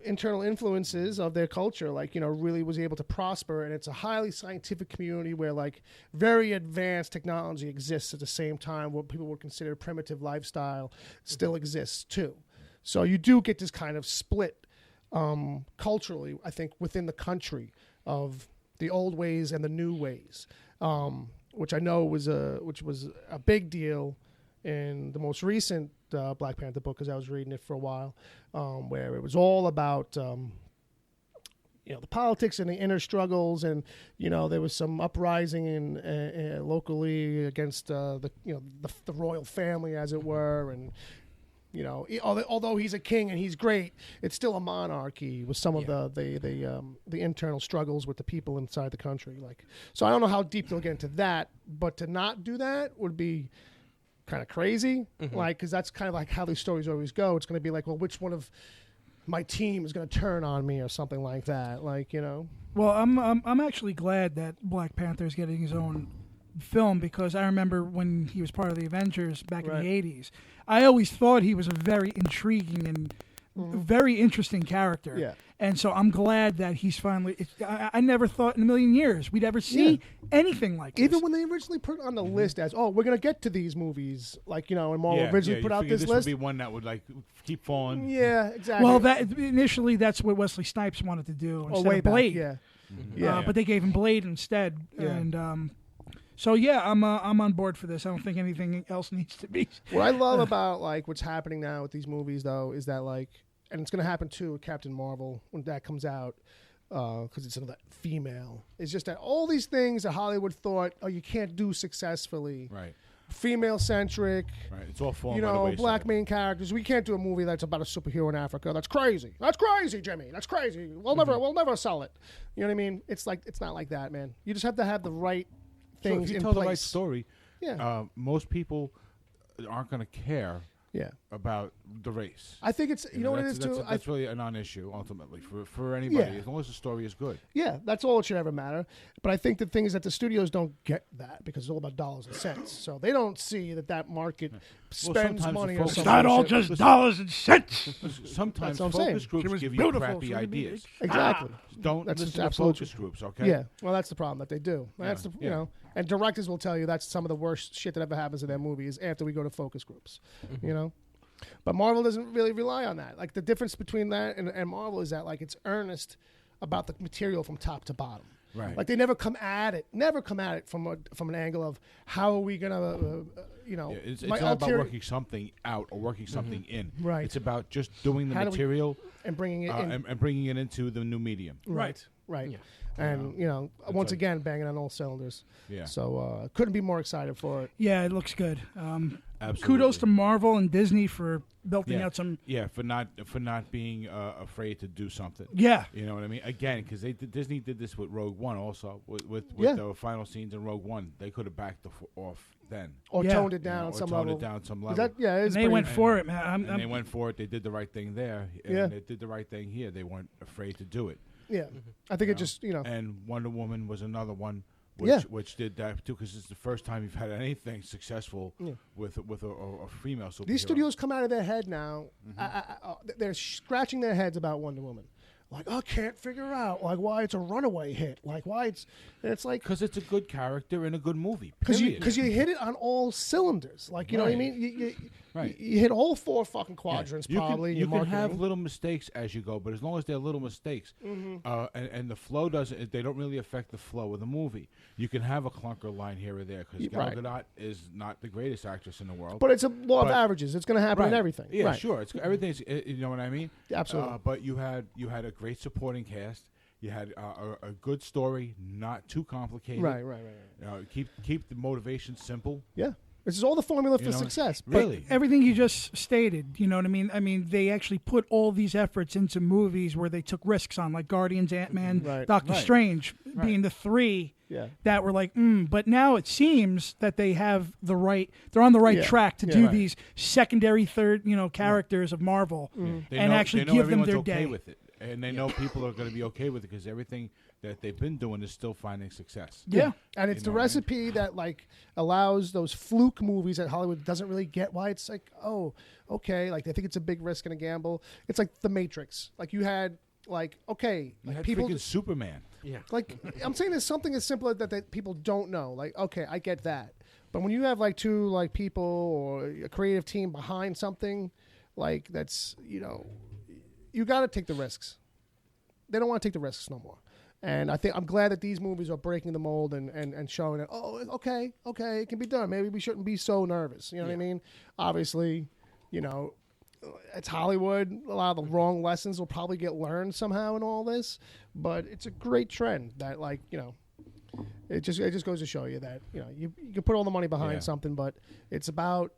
internal influences of their culture, like, really was able to prosper. And it's a highly scientific community where, like, very advanced technology exists at the same time. What people would consider primitive lifestyle still exists too. So you do get this kind of split culturally, I think, within the country of the old ways and the new ways, which I know was a big deal in the most recent Black Panther book, because I was reading it for a while, where it was all about the politics and the inner struggles, and there was some uprising in locally against the royal family, as it were, and although he's a king and he's great, it's still a monarchy with some of the internal struggles with the people inside the country. Like, so I don't know how deep they'll get into that, but to not do that would be kind of crazy, like, because that's kind of like how these stories always go. It's going to be like, well, which one of my team is going to turn on me or something like that, like, Well, I'm actually glad that Black Panther is getting his own film, because I remember when he was part of the Avengers back in the 80s, I always thought he was a very intriguing and very interesting character. Yeah. And so I'm glad that he's finally... I never thought in a million years we'd ever see anything like this. Even when they originally put it on the list as, we're going to get to these movies, like, and Marvel originally put out this list. This would be one that would, like, keep falling. Yeah, exactly. Well, initially that's what Wesley Snipes wanted to do instead of Blade. But they gave him Blade instead. Yeah. And... So I'm on board for this. I don't think anything else needs to be. What I love about, like, what's happening now with these movies, though, is that, like, and it's going to happen too with Captain Marvel when that comes out, because it's another female. It's just that all these things that Hollywood thought, you can't do successfully. Right. Female centric. Right. It's all falling by the wayside. Black main characters. We can't do a movie that's about a superhero in Africa. That's crazy. That's crazy, Jimmy. That's crazy. We'll never sell it. You know what I mean? It's not like that, man. You just have to have the right things so if you in tell place. the right story, most people aren't going to care about the race. I think it's, what it is too? That's really a non-issue ultimately for anybody, as long as the story is good. Yeah, that's all it should ever matter. But I think the thing is that the studios don't get that, because it's all about dollars and cents. So they don't see that market spends money or something. It's not all just dollars and cents. Sometimes focus groups give you crappy ideas. Exactly. Don't that's listen to absolute focus groups, okay? Yeah. Well, that's the problem that they do. That's and directors will tell you that's some of the worst shit that ever happens in their movies after we go to focus groups. But Marvel doesn't really rely on that. Like, the difference between that and Marvel is that, like, it's earnest about the material from top to bottom. Right. Like, they never come at it from an angle of how are we gonna you know, it's my not about ulterior working something out or working something in. Right. It's about just doing the How do we- material and bringing it in. and bringing it into the new medium. Right. Yeah. And you know, once like- again, banging on all cylinders. Yeah. So couldn't be more excited for it. Yeah, it looks good. Absolutely. Kudos to Marvel and Disney for belting Yeah. out some. Yeah, for not being afraid to do something. Yeah. You know what I mean? Again, because Disney did this with Rogue One also with Yeah. the final scenes in Rogue One. They could have backed off then. Or Yeah. toned it You know, down or on some toned level. it down some Is level. that, yeah, it's And they pretty- went for it, man. and they went for it. They did the right thing there. And Yeah. they did the right thing here. They weren't afraid to do it. Yeah, I think it just, you know. And Wonder Woman was another one, Yeah. which did that too, because it's the first time you've had anything successful with a female superhero. These studios come out of their head now. They're scratching their heads about Wonder Woman. Like, I can't figure out like why it's a runaway hit. Like why it's like because it's a good character in a good movie. because you period. hit it on all cylinders. Like you know what I Right. mean. Right. You hit all 4 fucking quadrants You probably. in you your can have marketing. little mistakes as you go, but as long as they're little mistakes, and the flow doesn't, they don't really affect the flow of the movie. You can have a clunker line here or there because Gal Right. Gadot is not the greatest actress in the world. But it's a law of But- averages. It's going to happen in Right. everything. Yeah, right. sure. It's everything's. You know what I mean? Absolutely. But you had a great supporting cast. You had a good story, not too complicated. Right. Keep the motivation simple. Yeah. This is all the formula for You know, success. Really. Everything you just stated, you know what I mean? I mean, they actually put all these efforts into movies where they took risks on, like Guardians, Ant-Man, Right. Doctor Right. Strange, being the 3 Yeah. that were like, but now it seems that they have they're on the right Yeah. track to Yeah. do Right. these secondary, third, characters of Marvel They and know, actually they know give them everyone's their okay day. with it, and they know people are going to be okay with it because everything that they've been doing is still finding success. Yeah. And it's You the know what I mean? recipe that like allows those fluke movies that Hollywood doesn't really get why it's like, oh, okay, like they think it's a big risk and a gamble. It's like The Matrix. Like you had like, okay, You like had people freaking Superman. Yeah. like I'm saying there's something as simple that people don't know. Like, okay, I get that. But when you have like 2 like people or a creative team behind something, like that's, you got to take the risks. They don't want to take the risks no more. And I'm glad that these movies are breaking the mold and showing that, oh, okay, it can be done. Maybe we shouldn't be so nervous. You know what I mean? Obviously, it's Hollywood. A lot of the wrong lessons will probably get learned somehow in all this. But it's a great trend that, it just goes to show you that, you can put all the money behind Yeah. something, but it's about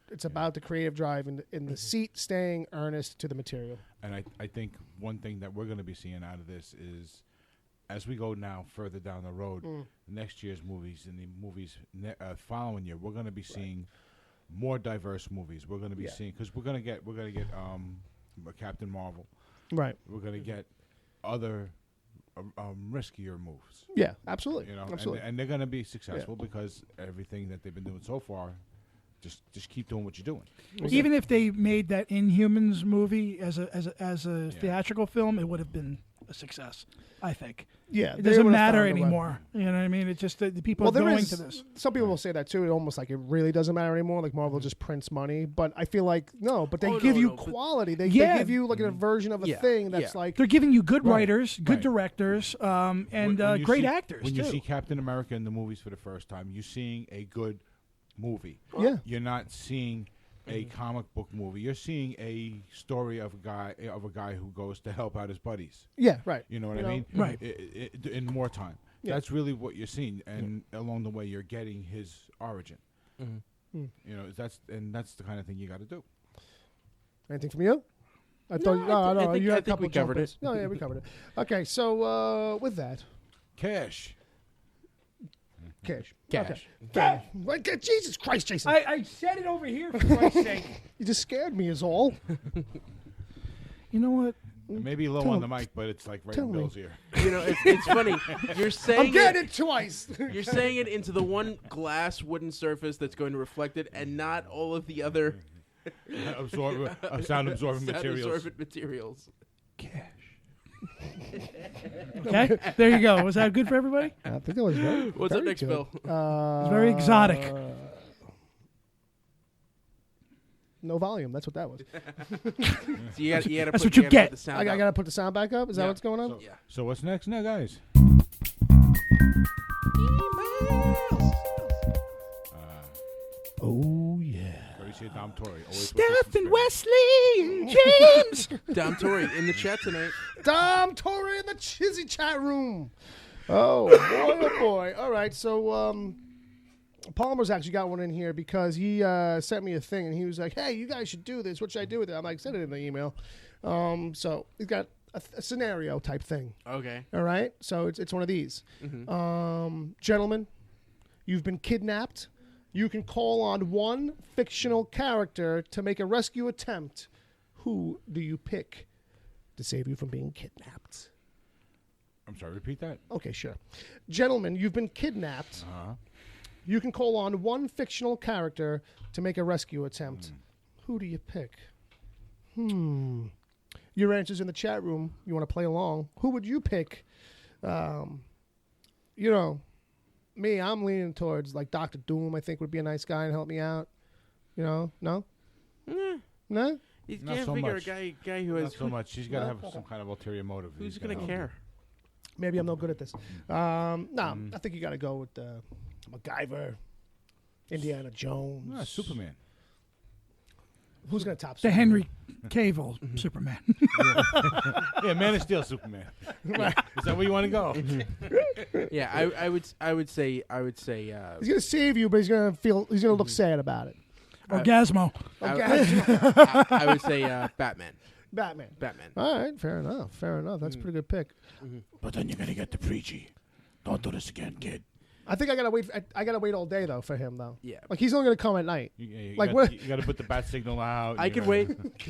the creative drive in the seat staying earnest to the material. And I think one thing that we're going to be seeing out of this is, as we go now further down the road, next year's movies and the movies following year, we're going to be seeing more diverse movies. We're going to be seeing, because we're going to get Captain Marvel. Right. We're going to get other riskier moves. Yeah, absolutely. Absolutely. And they're going to be successful because everything that they've been doing so far, just keep doing what you're doing. Even if they made that Inhumans movie as a theatrical film, it would have been a success, I think. Yeah, It they doesn't would've matter found a way. anymore. You know what I mean? It's just that the people are there going is- to this. Some people will say that too. It almost like it really doesn't matter anymore. Like Marvel just prints money, but I feel like no. But they Oh, give no, you no, but- quality. They Yeah. give you like a version of a Yeah, thing that's yeah. like They're giving you good Right, writers, good right. directors, and When you great see- actors When too. you see Captain America in the movies for the first time, you're seeing a good movie. Yeah. You're not seeing a comic book movie. You're seeing a story of a guy who goes to help out his buddies. yeah, right. You know what I mean? Right. In more time. Yeah. That's really what you're seeing, and along the way, you're getting his origin. That's the kind of thing you got to do. Anything from you? I thought I think- you had I a think couple we covered jump-ins. it. No, yeah, we covered it. Okay, so with that, Cash. cash. Cash. Okay. Like, Jesus Christ, Jason! I said it over here for Christ's sake. You just scared me, is all. You know what? Maybe low Tell on him. the mic, but it's like right Tell in me. Bill's ear. It's funny. You're saying I'm getting it twice. You're saying it into the one glass wooden surface that's going to reflect it, and not all of the other Sound absorbing materials. sound-absorbent materials. Okay, there you go. Was that good for everybody? I think that was very. What's up very next, good. Bill? It's very exotic. No volume. That's what that was. So you gotta That's put, what you gotta get. Put the sound I up. gotta put the sound back up. Is that Yeah. what's going on? So, Yeah. so what's next now, guys? Oh. see a Dom Torrey. Always Steph and Wesley and James. Dom Torrey in the chat tonight. Dom Torrey in the Chizzy chat room. Oh, boy, oh, boy. All right, so Palmer's actually got one in here because he sent me a thing, and he was like, hey, you guys should do this. What should I do with it? I'm like, send it in the email. So he's got a scenario type thing. Okay. All right? So it's one of these. Gentlemen, you've been kidnapped. You can call on one fictional character to make a rescue attempt. Who do you pick to save you from being kidnapped? I'm sorry, repeat that. Okay, sure. Gentlemen, you've been kidnapped. You can call on one fictional character to make a rescue attempt. Who do you pick? Your answers in the chat room. You want to play along. Who would you pick? Me, I'm leaning towards like Dr. Doom. I think would be a nice guy and help me out. No? Nah. No? You Not can't so figure much. a guy who has Not so much. She's got to have some kind of ulterior motive. Who's gonna care? Maybe I'm no good at this. I think you got to go with MacGyver, Indiana Jones. Superman. Who's going to top The Superman? Henry Cavill Superman. Yeah, Man of Steel, Superman. Right. Is that where you want to go? Yeah, I would say. He's going to save you, but he's going to look sad about it. Orgasmo. I would say Batman. Batman. Batman. All right, fair enough. That's a pretty good pick. But then you're gonna get the preachy. Don't do this again, kid. I think I gotta wait. I gotta wait all day though for him though. Yeah. Like he's only gonna come at night. You Like, got, what- You got to put the bat signal out. I can wait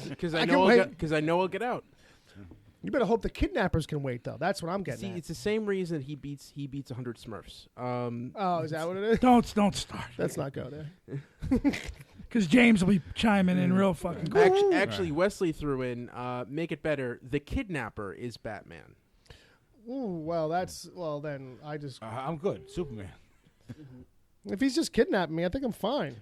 because I know I'll get out. You better hope the kidnappers can wait though. That's what I'm getting See, at. it's the same reason he beats 100 Smurfs. Oh, is that what it is? Don't start. Let's not go there. Because James will be chiming in real fucking quick. Actually, Wesley threw in, make it better, the kidnapper is Batman. Ooh, then I just. I'm good. Superman. If he's just kidnapping me, I think I'm fine.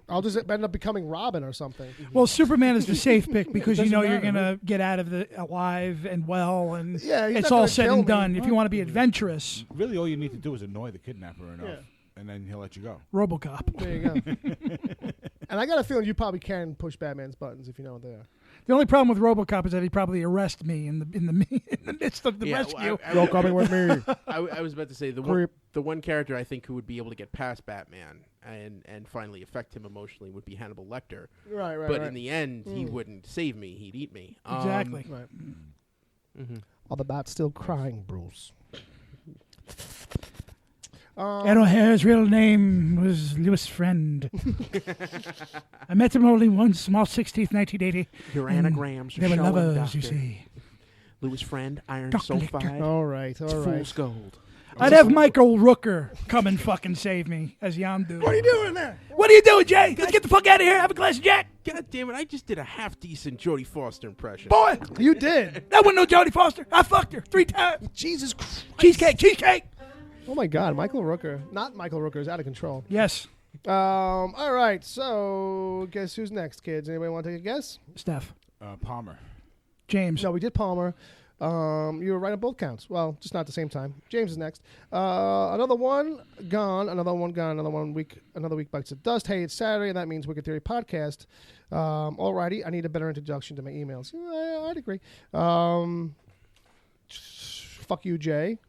I'll just end up becoming Robin or something. Well, Superman is the safe pick because you know Doesn't you're matter. going to get out of it alive and well, and Yeah, he's it's not all gonna said kill and me. done. If you want to be adventurous, Really, all you need to do is annoy the kidnapper enough, Yeah. and then he'll let you go. RoboCop. There you go. And I got a feeling you probably can push Batman's buttons if you know what they are. The only problem with RoboCop is that he'd probably arrest me in the midst of the Yeah, rescue. You're coming with me. I was about to say the one character I think who would be able to get past Batman and finally affect him emotionally would be Hannibal Lecter. Right. But in the end, he wouldn't save me; he'd eat me. Exactly. Right. Are the bats still crying, Bruce? Ed O'Hare's real name was Lewis Friend. I met him only once, March 16th, 1980. Your and anagrams are they were showing, lovers, Doctor. you see. Lewis Friend, Iron Dr. Lecter. Sulfide, All right. Fool's Gold. I'd have Michael Rooker come and fucking save me as Yondu. What are you doing there? What are you doing, Jay? Let's get the fuck out of here. Have a glass of Jack. God damn it! I just did a half decent Jodie Foster impression. Boy, You did. that wasn't no Jodie Foster. I fucked her 3 times. Jesus Christ. Cheesecake. Oh my God, Michael Rooker. Not Michael Rooker is out of control. Yes, All right. So, guess who's next, kids? Anybody want to take a guess? Steph. Palmer. James. No, we did Palmer. You were right on both counts. Well, just not at the same time. James is next. Another one gone. Another one gone. Another week bites the dust. Hey, it's Saturday, and that means Wicked Theory podcast. Alrighty, I need a better introduction to my emails. I'd agree. Fuck you, Jay.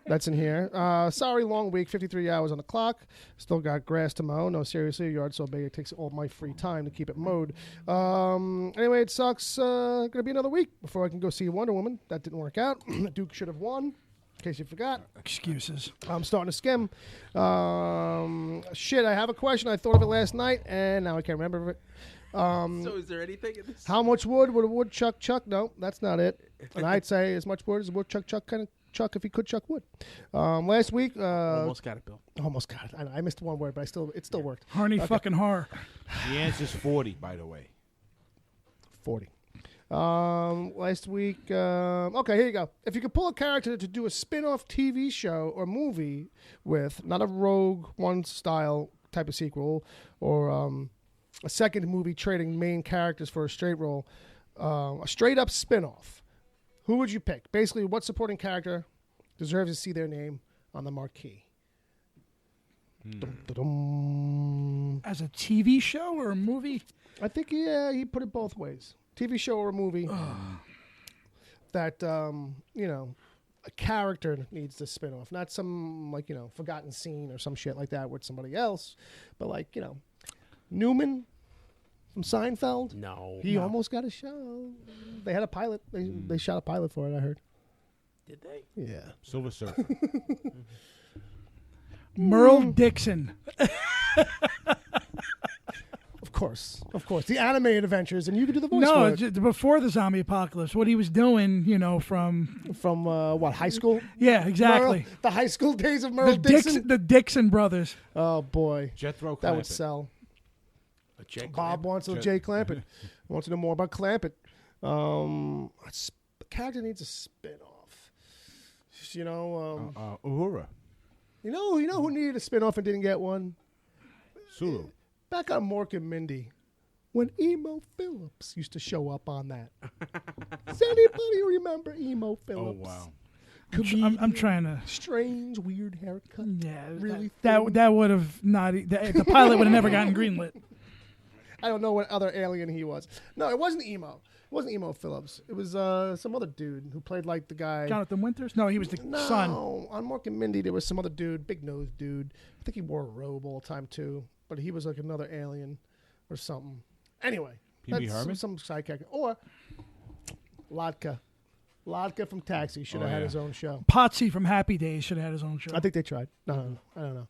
That's in here. Sorry, long week. 53 hours on the clock. Still got grass to mow. No, seriously, your yard's so big it takes all my free time to keep it mowed. Anyway, it sucks. Gonna be another week before I can go see Wonder Woman. That didn't work out. Duke should have won. In case you forgot. Excuses. I'm starting to skim. Shit, I have a question. I thought of it last night, and now I can't remember it. So is there anything in this? How much wood would a woodchuck chuck? No, that's not it. And I'd say as much wood as a woodchuck kind of chuck if he could chuck wood. Last week, Almost got it, Bill. almost got it. I missed one word, but it still worked. Harney fucking horror. The answer's 40, by the way. 40. Last week, okay, here you go. If you could pull a character to do a spin-off TV show or movie with, not a Rogue One style type of sequel or a second movie trading main characters for a straight role, a straight up spin-off, who would you pick? Basically, what supporting character deserves to see their name on the marquee? Dum-da-dum. As a TV show or a movie? I think he put it both ways. TV show or a movie that a character needs to spin off, not some forgotten scene or some shit like that with somebody else, but Newman from Seinfeld. No. He almost got a show. They had a pilot. They shot a pilot for it, I heard. Did they? Yeah. Silver Surfer. Merle Dixon. Of course. The animated adventures, and you could do the voice No, for it. before the zombie apocalypse, what he was doing, from what, high school? Yeah, exactly. The high school days of Merle Dixon? The Dixon brothers. Oh, boy. Jethro Clampett. That would sell. Bob wants a Jay Clampett. Wants to know more about Clampett. The character needs a spin-off. Uhura. You know who needed a spin-off and didn't get one? Sulu. Back on Mork and Mindy, when Emo Phillips used to show up on that. Does anybody remember Emo Phillips? Oh, wow. I'm trying to. Strange, weird haircut. Yeah, really. That would have not. The pilot would have never gotten greenlit. I don't know what other alien he was. No, it wasn't Emo. It wasn't Emo Phillips. It was some other dude who played the guy. Jonathan Winters? No, he was the son. No, on Mork and Mindy there was some other dude, big-nosed dude. I think he wore a robe all the time too. But he was another alien or something. Anyway, Pee-wee Herman? some sidekick. Or Latka. Latka from Taxi should have had his own show. Potsy from Happy Days should have had his own show. I think they tried. No, I don't know.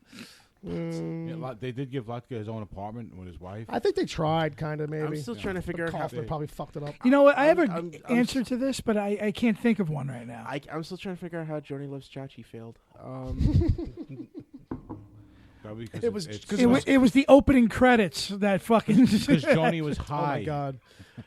Yeah, they did give Latka his own apartment with his wife. I think they tried, kind of, maybe. I'm still trying to figure out how they probably fucked it up. You know what? I have an answer to this, but I can't think of one right now. I'm still trying to figure out how Johnny Loves Chachi failed. It was the opening credits that fucking because Johnny was high. Oh my god!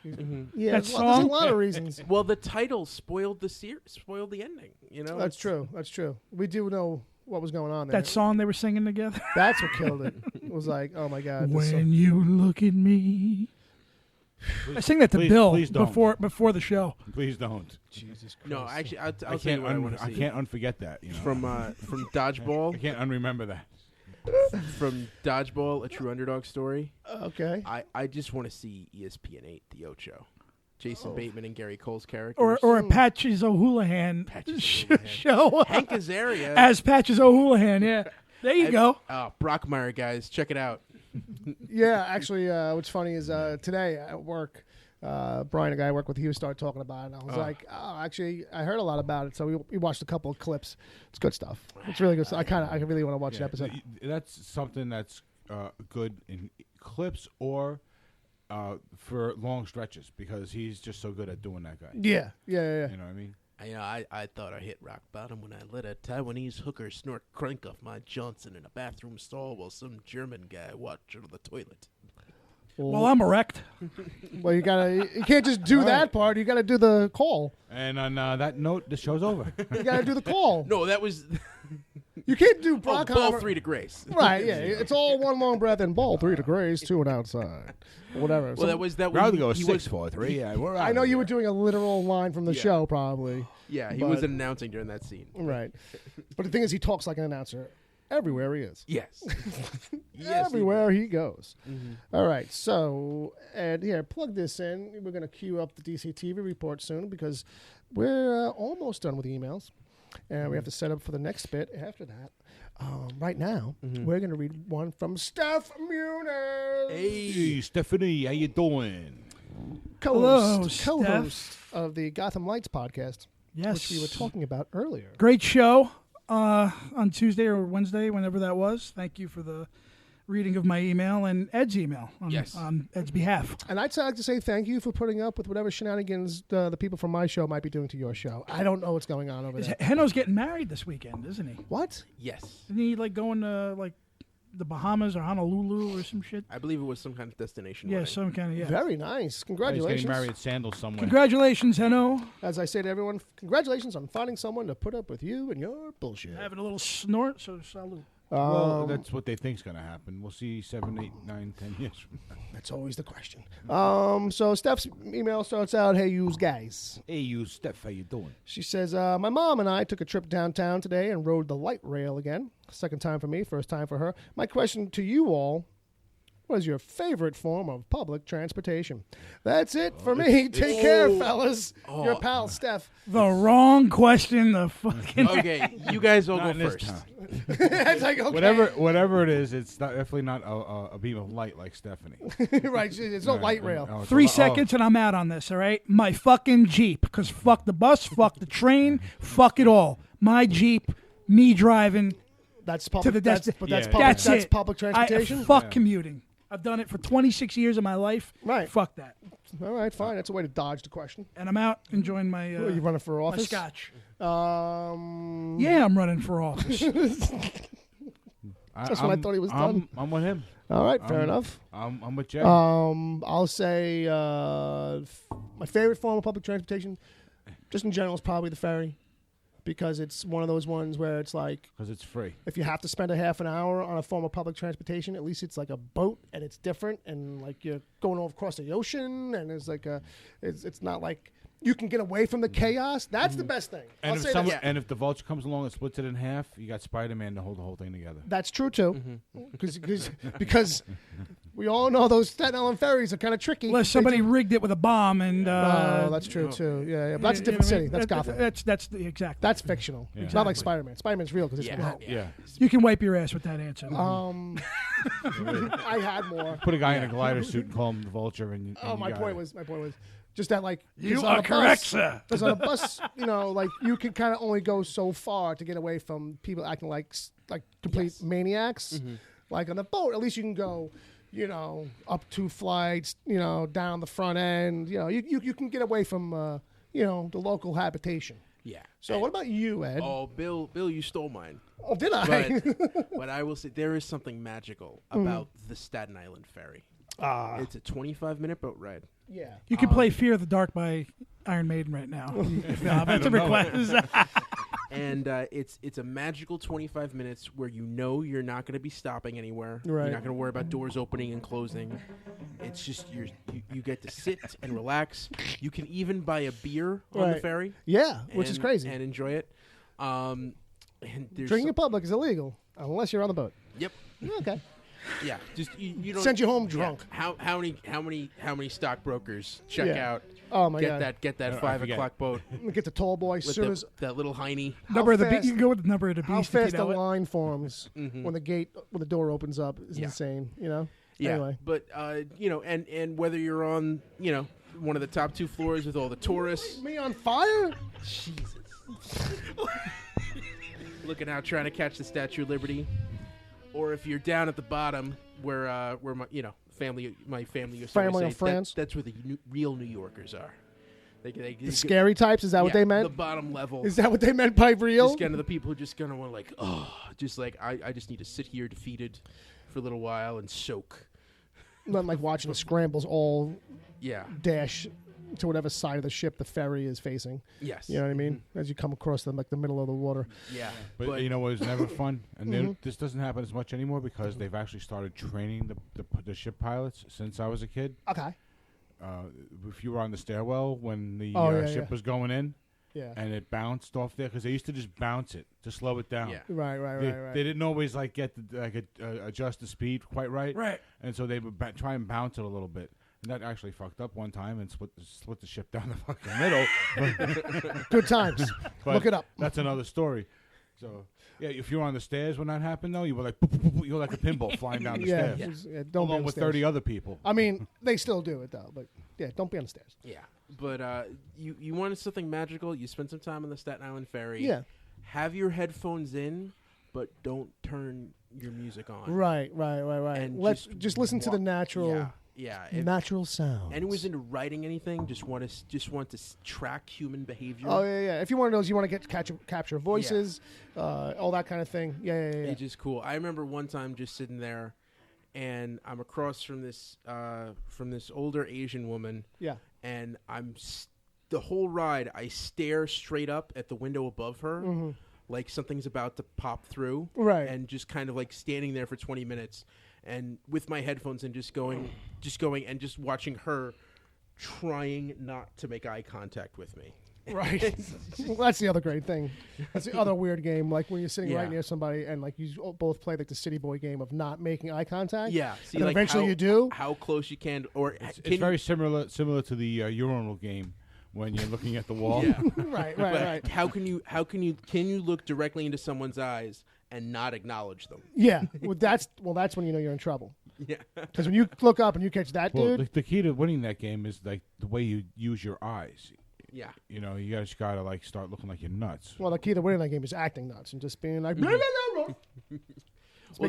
That Yeah, there's song? a lot of reasons. Well, the title spoiled the ending. That's true. That's true. We do know what was going on there. that song they were singing together. That's what killed it. It was like, oh my god! this When song- you look at me. I sing that to Bill before the show. Please don't. Jesus Christ! No, actually, I'll I tell you can't. what I want to I see. can't unforget that. From Dodgeball. I can't unremember that. From Dodgeball, A True Underdog Story. Okay. I just want to see ESPN 8, The Ocho. Jason Bateman and Gary Cole's characters. Or a Patches O'Houlihan show. Hank Azaria. As Patches O'Houlihan, yeah. There you go. Brockmeyer, guys. Check it out. Yeah, actually, what's funny is today at work, Brian, a guy I work with, he started talking about it. And I was like, oh, actually, I heard a lot about it. So we watched a couple of clips. It's good stuff. It's really good. I really want to watch the episode. That's something that's good in clips or for long stretches because he's just so good at doing that guy. Yeah. You know what I mean? I thought I hit rock bottom when I let a Taiwanese hooker snort crank off my Johnson in a bathroom stall while some German guy watched under the toilet. Well, I'm erect. Well, you can't just do that part. You got to do the call. And on that note, the show's over. You got to do the call. No, that was. You can't do Brock ball 3 to Grace. Right, yeah. It's all one long breath and ball 3 to Grace, 2 and outside. Whatever. Well, that was that. Rather go he 6, 4, 3. Yeah, we're I know you were doing a literal line from the show, probably. Yeah, he was announcing during that scene. Right. But the thing is, he talks like an announcer everywhere he is. Yes. Everywhere he goes. Mm-hmm. All right. So, and here, plug this in. We're going to queue up the DCTV report soon because we're almost done with emails. And we have to set up for the next bit after that. Right now, we're going to read one from Steph Muniz. Hey, Stephanie, how you doing? Co-host of the Gotham Lights podcast. Yes. Which we were talking about earlier. Great show on Tuesday or Wednesday, whenever that was. Thank you for the reading of my email and Ed's email on Ed's behalf. And I'd like to say thank you for putting up with whatever shenanigans the people from my show might be doing to your show. I don't know what's going on over there. Heno's getting married this weekend, isn't he? What? Yes. Isn't he going to the Bahamas or Honolulu or some shit? I believe it was some kind of destination. Yeah, wedding. some kind of, Very nice. Congratulations. He's getting married at Sandals somewhere. Congratulations, Heno. As I say to everyone, congratulations on finding someone to put up with you and your bullshit. Having a little snort, so salute. Well, that's what they think's going to happen. We'll see 7, 8, 9, 10 years from now. That's always the question. So Steph's email starts out, "Hey, yous guys." Hey, you, Steph, how you doing? She says, "My mom and I took a trip downtown today and rode the light rail again. Second time for me, first time for her. My question to you all: what is your favorite form of public transportation?" That's it for me. Take care, fellas. Your pal, Steph. The wrong question. The fucking. Okay, you guys all go Not in this first. town. It's like, okay. Whatever it is, it's definitely not a beam of light like Stephanie. Right, it's no light rail. Oh, it's 3 a- seconds and I'm out on this, all right? My fucking Jeep. Because fuck the bus, fuck the train, fuck it all. My Jeep, me driving That's to public. the That's destination. public. That's That's it. public transportation. Fuck commuting. I've done it for 26 years of my life. Right. Fuck that. All right, fine. That's a way to dodge the question. And I'm out enjoying my Are you running for my office? scotch. Yeah, I'm running for office. Just when I thought he was done. I'm with him. All right, fair enough. I'm with Jay. I'll say my favorite form of public transportation, just in general, is probably the ferry, because it's one of those ones where it's like, Because it's free. if you have to spend a half an hour on a form of public transportation, at least it's like a boat and it's different, and like you're going across the ocean, and it's like it's not like you can get away from the chaos. That's the best thing. I'll And if, say that. and if the vulture comes along and splits it in half, you got Spider-Man to hold the whole thing together. That's true too, because we all know those Staten Island ferries are kind of tricky. Unless somebody rigged it with a bomb and. Oh, that's true too. Yeah. But that's a different city. That's Gotham. That's the exact. That's fictional. Yeah. It's not like Spider-Man. Spider-Man's real because it's Yeah. from home. Yeah. You can wipe your ass with that answer. I had more. Put a guy in a glider suit and call him the vulture. And Oh, you my got point it. was just that, like, You 'cause on are a bus- correct, sir. Because on a bus, like you can kind of only go so far to get away from people acting like complete maniacs. Like on the boat, at least you can go, up 2 flights, down the front end. You can get away from the local habitation. Yeah. So what about you, Ed? Oh, Bill, you stole mine. Oh, did I? But I will say there is something magical about the Staten Island ferry. It's a 25-minute boat ride. Yeah. You can play Fear of the Dark by Iron Maiden right now. That's a request. And it's a magical 25 minutes where you're not going to be stopping anywhere. Right. You're not going to worry about doors opening and closing. It's just you get to sit and relax. You can even buy a beer on the Right. ferry. Yeah, which is crazy. And enjoy it. And there's Drinking in public is illegal unless you're on the boat. Yep. Okay. Yeah. Just you don't Send you home drunk. How many stockbrokers check Yeah. out? Oh my God. Get that I 5 forget. o'clock boat Get the tall boy. with Soon as that little hiney. Number of the fast- you can go with the number of the how beast. if you fast the know it. line forms Mm-hmm. when the door opens up is Yeah. insane. Yeah. Anyway. But and whether you're on one of the top 2 floors with all the tourists, Me on fire? Jesus, looking out trying to catch the Statue of Liberty, or if you're down at the bottom where my my family used to always Family say, and friends. that's where the real New Yorkers are. They The scary types? Is that what they The meant? bottom level. Is that what they meant by real? Just kind of the people who just kind of want like, just like I just need to sit here defeated for a little while and soak. Not like watching the scrambles all Yeah. dash to whatever side of the ship the ferry is facing. Yes. You know what I mean? As you come across the middle of the water. Yeah. But you know what was never fun? And this doesn't happen as much anymore because they've actually started training the ship pilots since I was a kid. Okay. If you were on the stairwell when the ship yeah. was going in Yeah. and it bounced off there, because they used to just bounce it to slow it down. Yeah. Right. They didn't always adjust the speed quite right. Right. And so they would try and bounce it a little bit. And that actually fucked up one time and split the ship down the fucking middle. Good times. But Look it up. That's another story. So yeah, if you were on the stairs when that happened, though, you were like, boop, boop, boop, you were like a pinball flying down the Yeah. stairs, Yeah, don't be on along the with stairs. 30 other people. I mean, they still do it though, but yeah, don't be on the stairs. Yeah. But you wanted something magical. You spent some time on the Staten Island ferry. Yeah. Have your headphones in, but don't turn your music on. Right. And Let's just listen to the natural Yeah. natural sound. Anyone's into writing anything, just want to track human behavior. Oh yeah. If you want to know, you want to capture voices, all that kind of thing. Yeah. It's just cool. I remember one time just sitting there, and I'm across from this older Asian woman. Yeah. And the whole ride, I stare straight up at the window above her, like something's about to pop through, Right. and just kind of like standing there for 20 minutes, and with my headphones and just going and just watching her trying not to make eye contact with me. Right. Well, that's the other great thing. That's the other weird game. Like when you're sitting Yeah. right near somebody and like you both play like the City Boy game of not making eye contact. Yeah. See, And like eventually how, you do. how close you can, or It's very similar to the urinal game when you're looking at the wall. Yeah. Right. But Right. How can you look directly into someone's eyes and not acknowledge them? Yeah. Well, that's when you know you're in trouble. Yeah. Because when you look up and you catch that Well, dude. the key to winning that game is like the way you use your eyes. Yeah. You know, you just gotta like start looking like you're nuts. Well, the key to winning that game is acting nuts and just being like, making a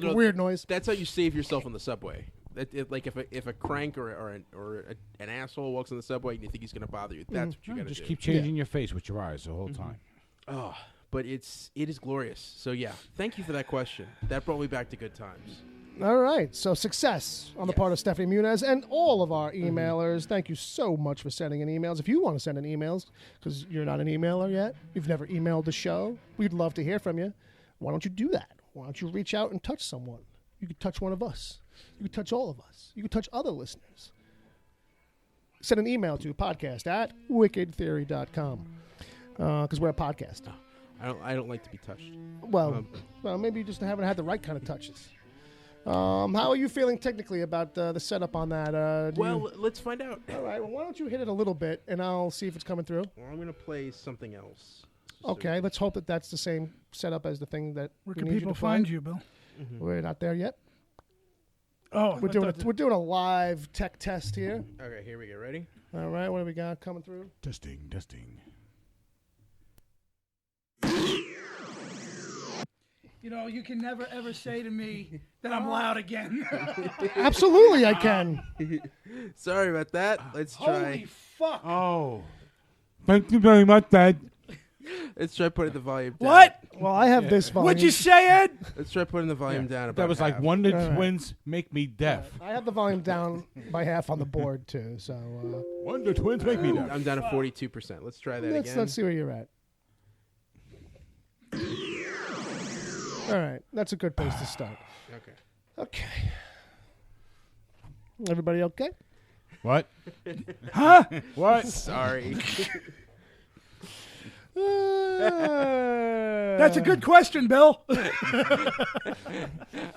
no, weird noise. That's how you save yourself on the subway. Like if a crank or an asshole walks on the subway and you think he's going to bother you, that's what you got to do. Just keep changing your face with your eyes the whole time. Oh, but it is glorious. So yeah, thank you for that question. That brought me back to good times. All right. So success on the part of Stephanie Muniz and all of our emailers. Thank you so much for sending in emails. If you want to send in emails, because you're not an emailer yet, you've never emailed the show, we'd love to hear from you. Why don't you do that? Why don't you reach out and touch someone? You could touch one of us. You could touch all of us. You could touch other listeners. Send an email to podcast@wickedtheory.com because we're a podcast. I don't like to be touched. Well, maybe you just haven't had the right kind of touches. How are you feeling technically about the setup on that? Let's find out. All right. Well, why don't you hit it a little bit, and I'll see if it's coming through. Well, I'm going to play something else. Okay. Let's hope that that's the same setup as the thing that. Where we can need people you to play. find you, Bill? We're not there yet. Oh, We're doing a live tech test here. Okay, here we go. Ready? All right. What do we got coming through? Testing. You know, you can never ever say to me that I'm loud again. Absolutely, I can. Sorry about that. Let's try. Holy fuck! Oh, thank you very much, Dad. Let's try putting the volume down. What? Well, I have this volume. What'd you say, Ed? Let's try putting the volume down. About That was like half. Wonder All right. Twins make me deaf. I have the volume down by half on the board too. So Wonder Twins make me deaf. I'm down to 42%. Let's try that again. let's see where you're at. All right, that's a good place to start. Okay. Everybody okay? What? Huh? What? Sorry. That's a good question, Bill.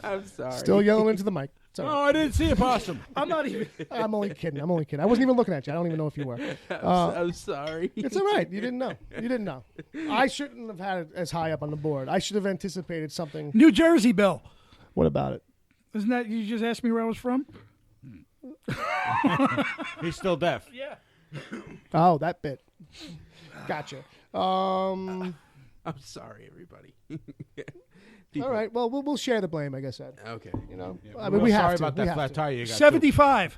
I'm sorry. Still yelling into the mic. It's all Oh, right. I didn't see a possum. I'm not even. I'm only kidding. I wasn't even looking at you. I don't even know if you were. I'm sorry. It's all right. You didn't know. I shouldn't have had it as high up on the board. I should have anticipated something. New Jersey, Bill. What about it? Isn't that you just asked me where I was from? He's still deaf. Yeah. Oh, that bit. Gotcha. I'm sorry, everybody. All right. Well, we'll share the blame, I guess, Ed. Okay. You know, Yeah, I we're mean, we sorry have to. about We that have flat to. tire you got. 75.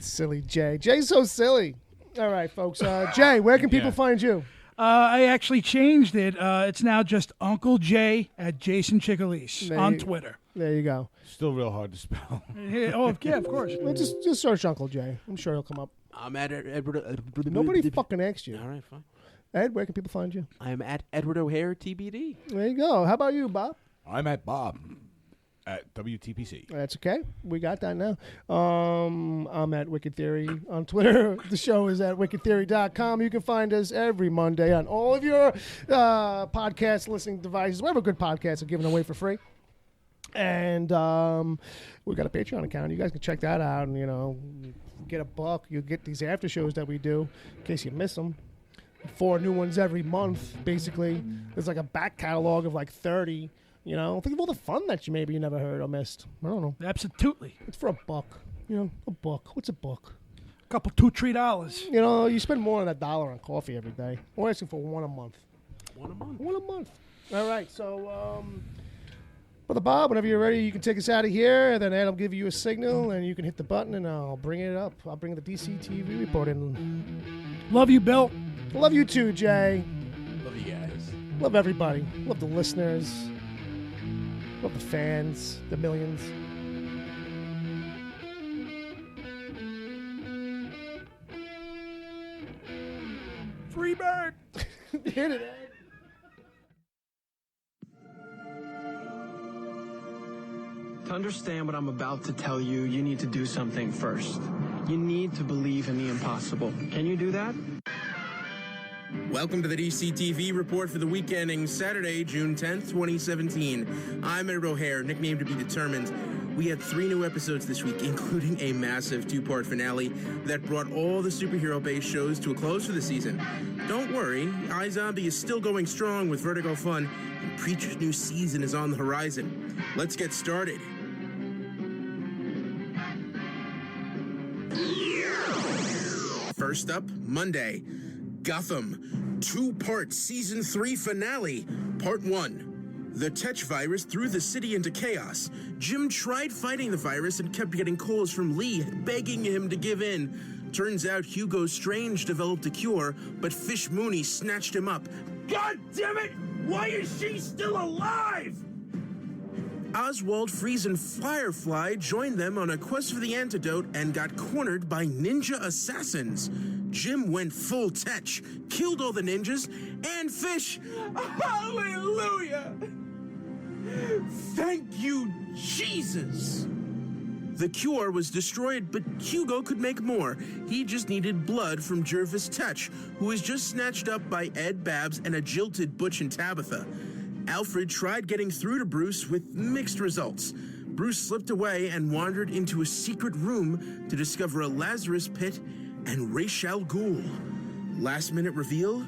Silly Jay. Jay's so silly. All right, folks. Jay, where can people find you? I actually changed it. It's now just Uncle Jay at Jason Chickalese on Twitter. There you go. Still real hard to spell. Oh, yeah, of course. Well, just search Uncle Jay. I'm sure he'll come up. I'm at Edward. Nobody fucking asked you. All right, fine. Ed, where can people find you? I'm at Edward O'Hare TBD. There you go. How about you, Bob? I'm at Bob at WTPC. That's okay. We got that now. I'm at Wicked Theory on Twitter. The show is at wickedtheory.com. You can find us every Monday on all of your podcast listening devices. Whatever good podcasts are given away for free. And we got a Patreon account. You guys can check that out and, get a buck. You'll get these after shows that we do in case you miss them. 4 new ones every month, basically. There's like a back catalog of like 30. Think of all the fun that you never heard or missed. I don't know. Absolutely. It's for a buck. A buck. What's a buck? A couple, $2-3. You spend more than $1 on coffee every day. We're asking for one a month. One a month. One a month. All right. So, Brother Bob, whenever you're ready, you can take us out of here. Then Ed will give you a signal, and you can hit the button, and I'll bring it up. I'll bring the DCTV report in. Love you, Bill. Love you too, Jay. Love you guys. Love everybody. Love the listeners. Love the fans, the millions. Free bird. Hit it, Ed. To understand what I'm about to tell you, you need to do something first. You need to believe in the impossible. Can you do that? Welcome to the DCTV report for the week ending Saturday, June 10th, 2017. I'm Ed O'Hare, nickname to be determined. We had 3 new episodes this week, including a massive 2-part finale that brought all the superhero-based shows to a close for the season. Don't worry, iZombie is still going strong with Vertigo Fun, and Preacher's new season is on the horizon. Let's get started. First up, Monday, Gotham, 2-part Season 3 finale, Part 1. The Tetch virus threw the city into chaos. Jim tried fighting the virus and kept getting calls from Lee, begging him to give in. Turns out Hugo Strange developed a cure, but Fish Mooney snatched him up. God damn it! Why is she still alive? Oswald, Freeze, and Firefly joined them on a quest for the antidote and got cornered by ninja assassins. Jim went full Tetch, killed all the ninjas, and Fish. Hallelujah! Thank you, Jesus! The cure was destroyed, but Hugo could make more. He just needed blood from Jervis Tetch, who was just snatched up by Ed, Babs, and a jilted Butch and Tabitha. Alfred tried getting through to Bruce with mixed results. Bruce slipped away and wandered into a secret room to discover a Lazarus pit and Ra's al Ghul. Last minute reveal?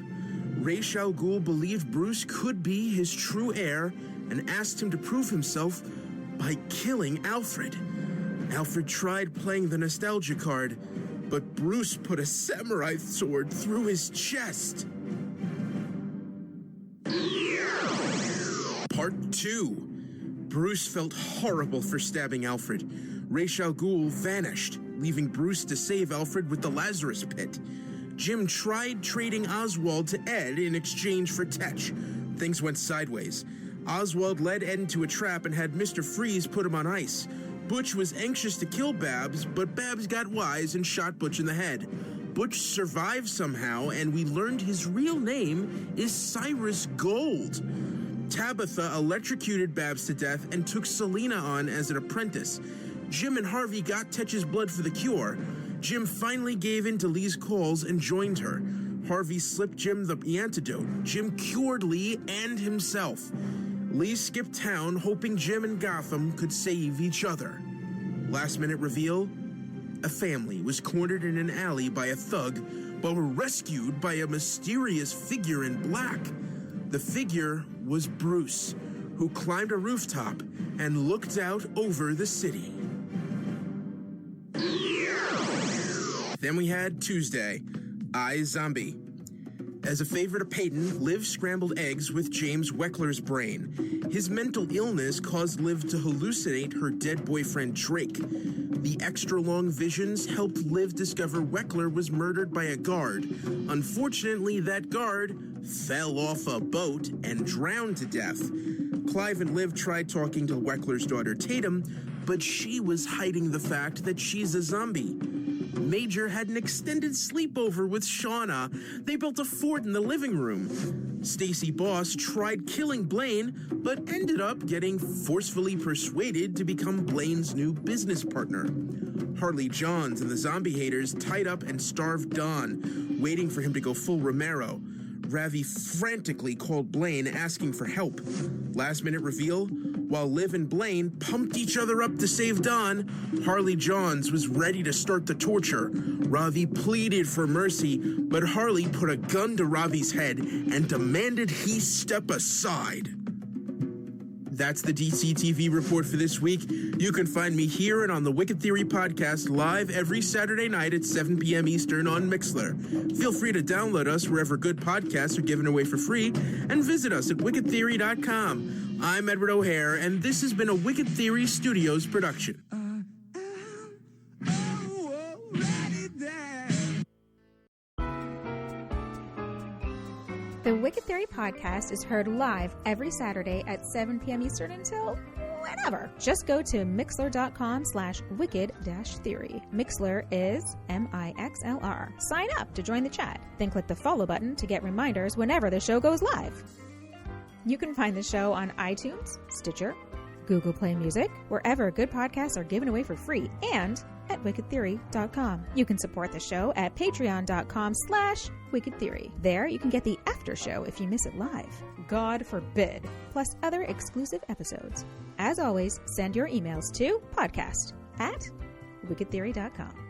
Ra's al Ghul believed Bruce could be his true heir and asked him to prove himself by killing Alfred. Alfred tried playing the nostalgia card, but Bruce put a samurai sword through his chest. Part 2. Bruce felt horrible for stabbing Alfred. Ra's al Ghul vanished, leaving Bruce to save Alfred with the Lazarus pit. Jim tried trading Oswald to Ed in exchange for Tetch. Things went sideways. Oswald led Ed into a trap and had Mr. Freeze put him on ice. Butch was anxious to kill Babs, but Babs got wise and shot Butch in the head. Butch survived somehow, and we learned his real name is Cyrus Gold. Tabitha electrocuted Babs to death and took Selena on as an apprentice. Jim and Harvey got Tetch's blood for the cure. Jim finally gave in to Lee's calls and joined her. Harvey slipped Jim the antidote. Jim cured Lee and himself. Lee skipped town, hoping Jim and Gotham could save each other. Last minute reveal? A family was cornered in an alley by a thug, but were rescued by a mysterious figure in black. The figure was Bruce, who climbed a rooftop and looked out over the city. Then we had Tuesday, iZombie. As a favor to Peyton, Liv scrambled eggs with James Weckler's brain. His mental illness caused Liv to hallucinate her dead boyfriend Drake. The extra-long visions helped Liv discover Weckler was murdered by a guard. Unfortunately, that guard fell off a boat and drowned to death. Clive and Liv tried talking to Weckler's daughter Tatum, but she was hiding the fact that she's a zombie. Major had an extended sleepover with Shauna. They built a fort in the living room. Stacy Boss tried killing Blaine, but ended up getting forcefully persuaded to become Blaine's new business partner. Harley Johns and the zombie haters tied up and starved Don, waiting for him to go full Romero. Ravi frantically called Blaine asking for help. Last minute reveal? While Liv and Blaine pumped each other up to save Don, Harley Johns was ready to start the torture. Ravi pleaded for mercy, but Harley put a gun to Ravi's head and demanded he step aside. That's the DCTV report for this week. You can find me here and on the Wicked Theory podcast live every Saturday night at 7 p.m. Eastern on Mixlr. Feel free to download us wherever good podcasts are given away for free and visit us at wickedtheory.com. I'm Edward O'Hare, and this has been a Wicked Theory Studios production. The Wicked Theory podcast is heard live every Saturday at 7 p.m. Eastern until whenever. Just go to mixler.com/wicked-theory. Mixler is MIXLR. Sign up to join the chat. Then click the follow button to get reminders whenever the show goes live. You can find the show on iTunes, Stitcher, Google Play Music, wherever good podcasts are given away for free, and at wickedtheory.com. You can support the show at patreon.com/wickedtheory. There you can get the after show if you miss it live. God forbid, plus other exclusive episodes. As always, send your emails to podcast@wickedtheory.com.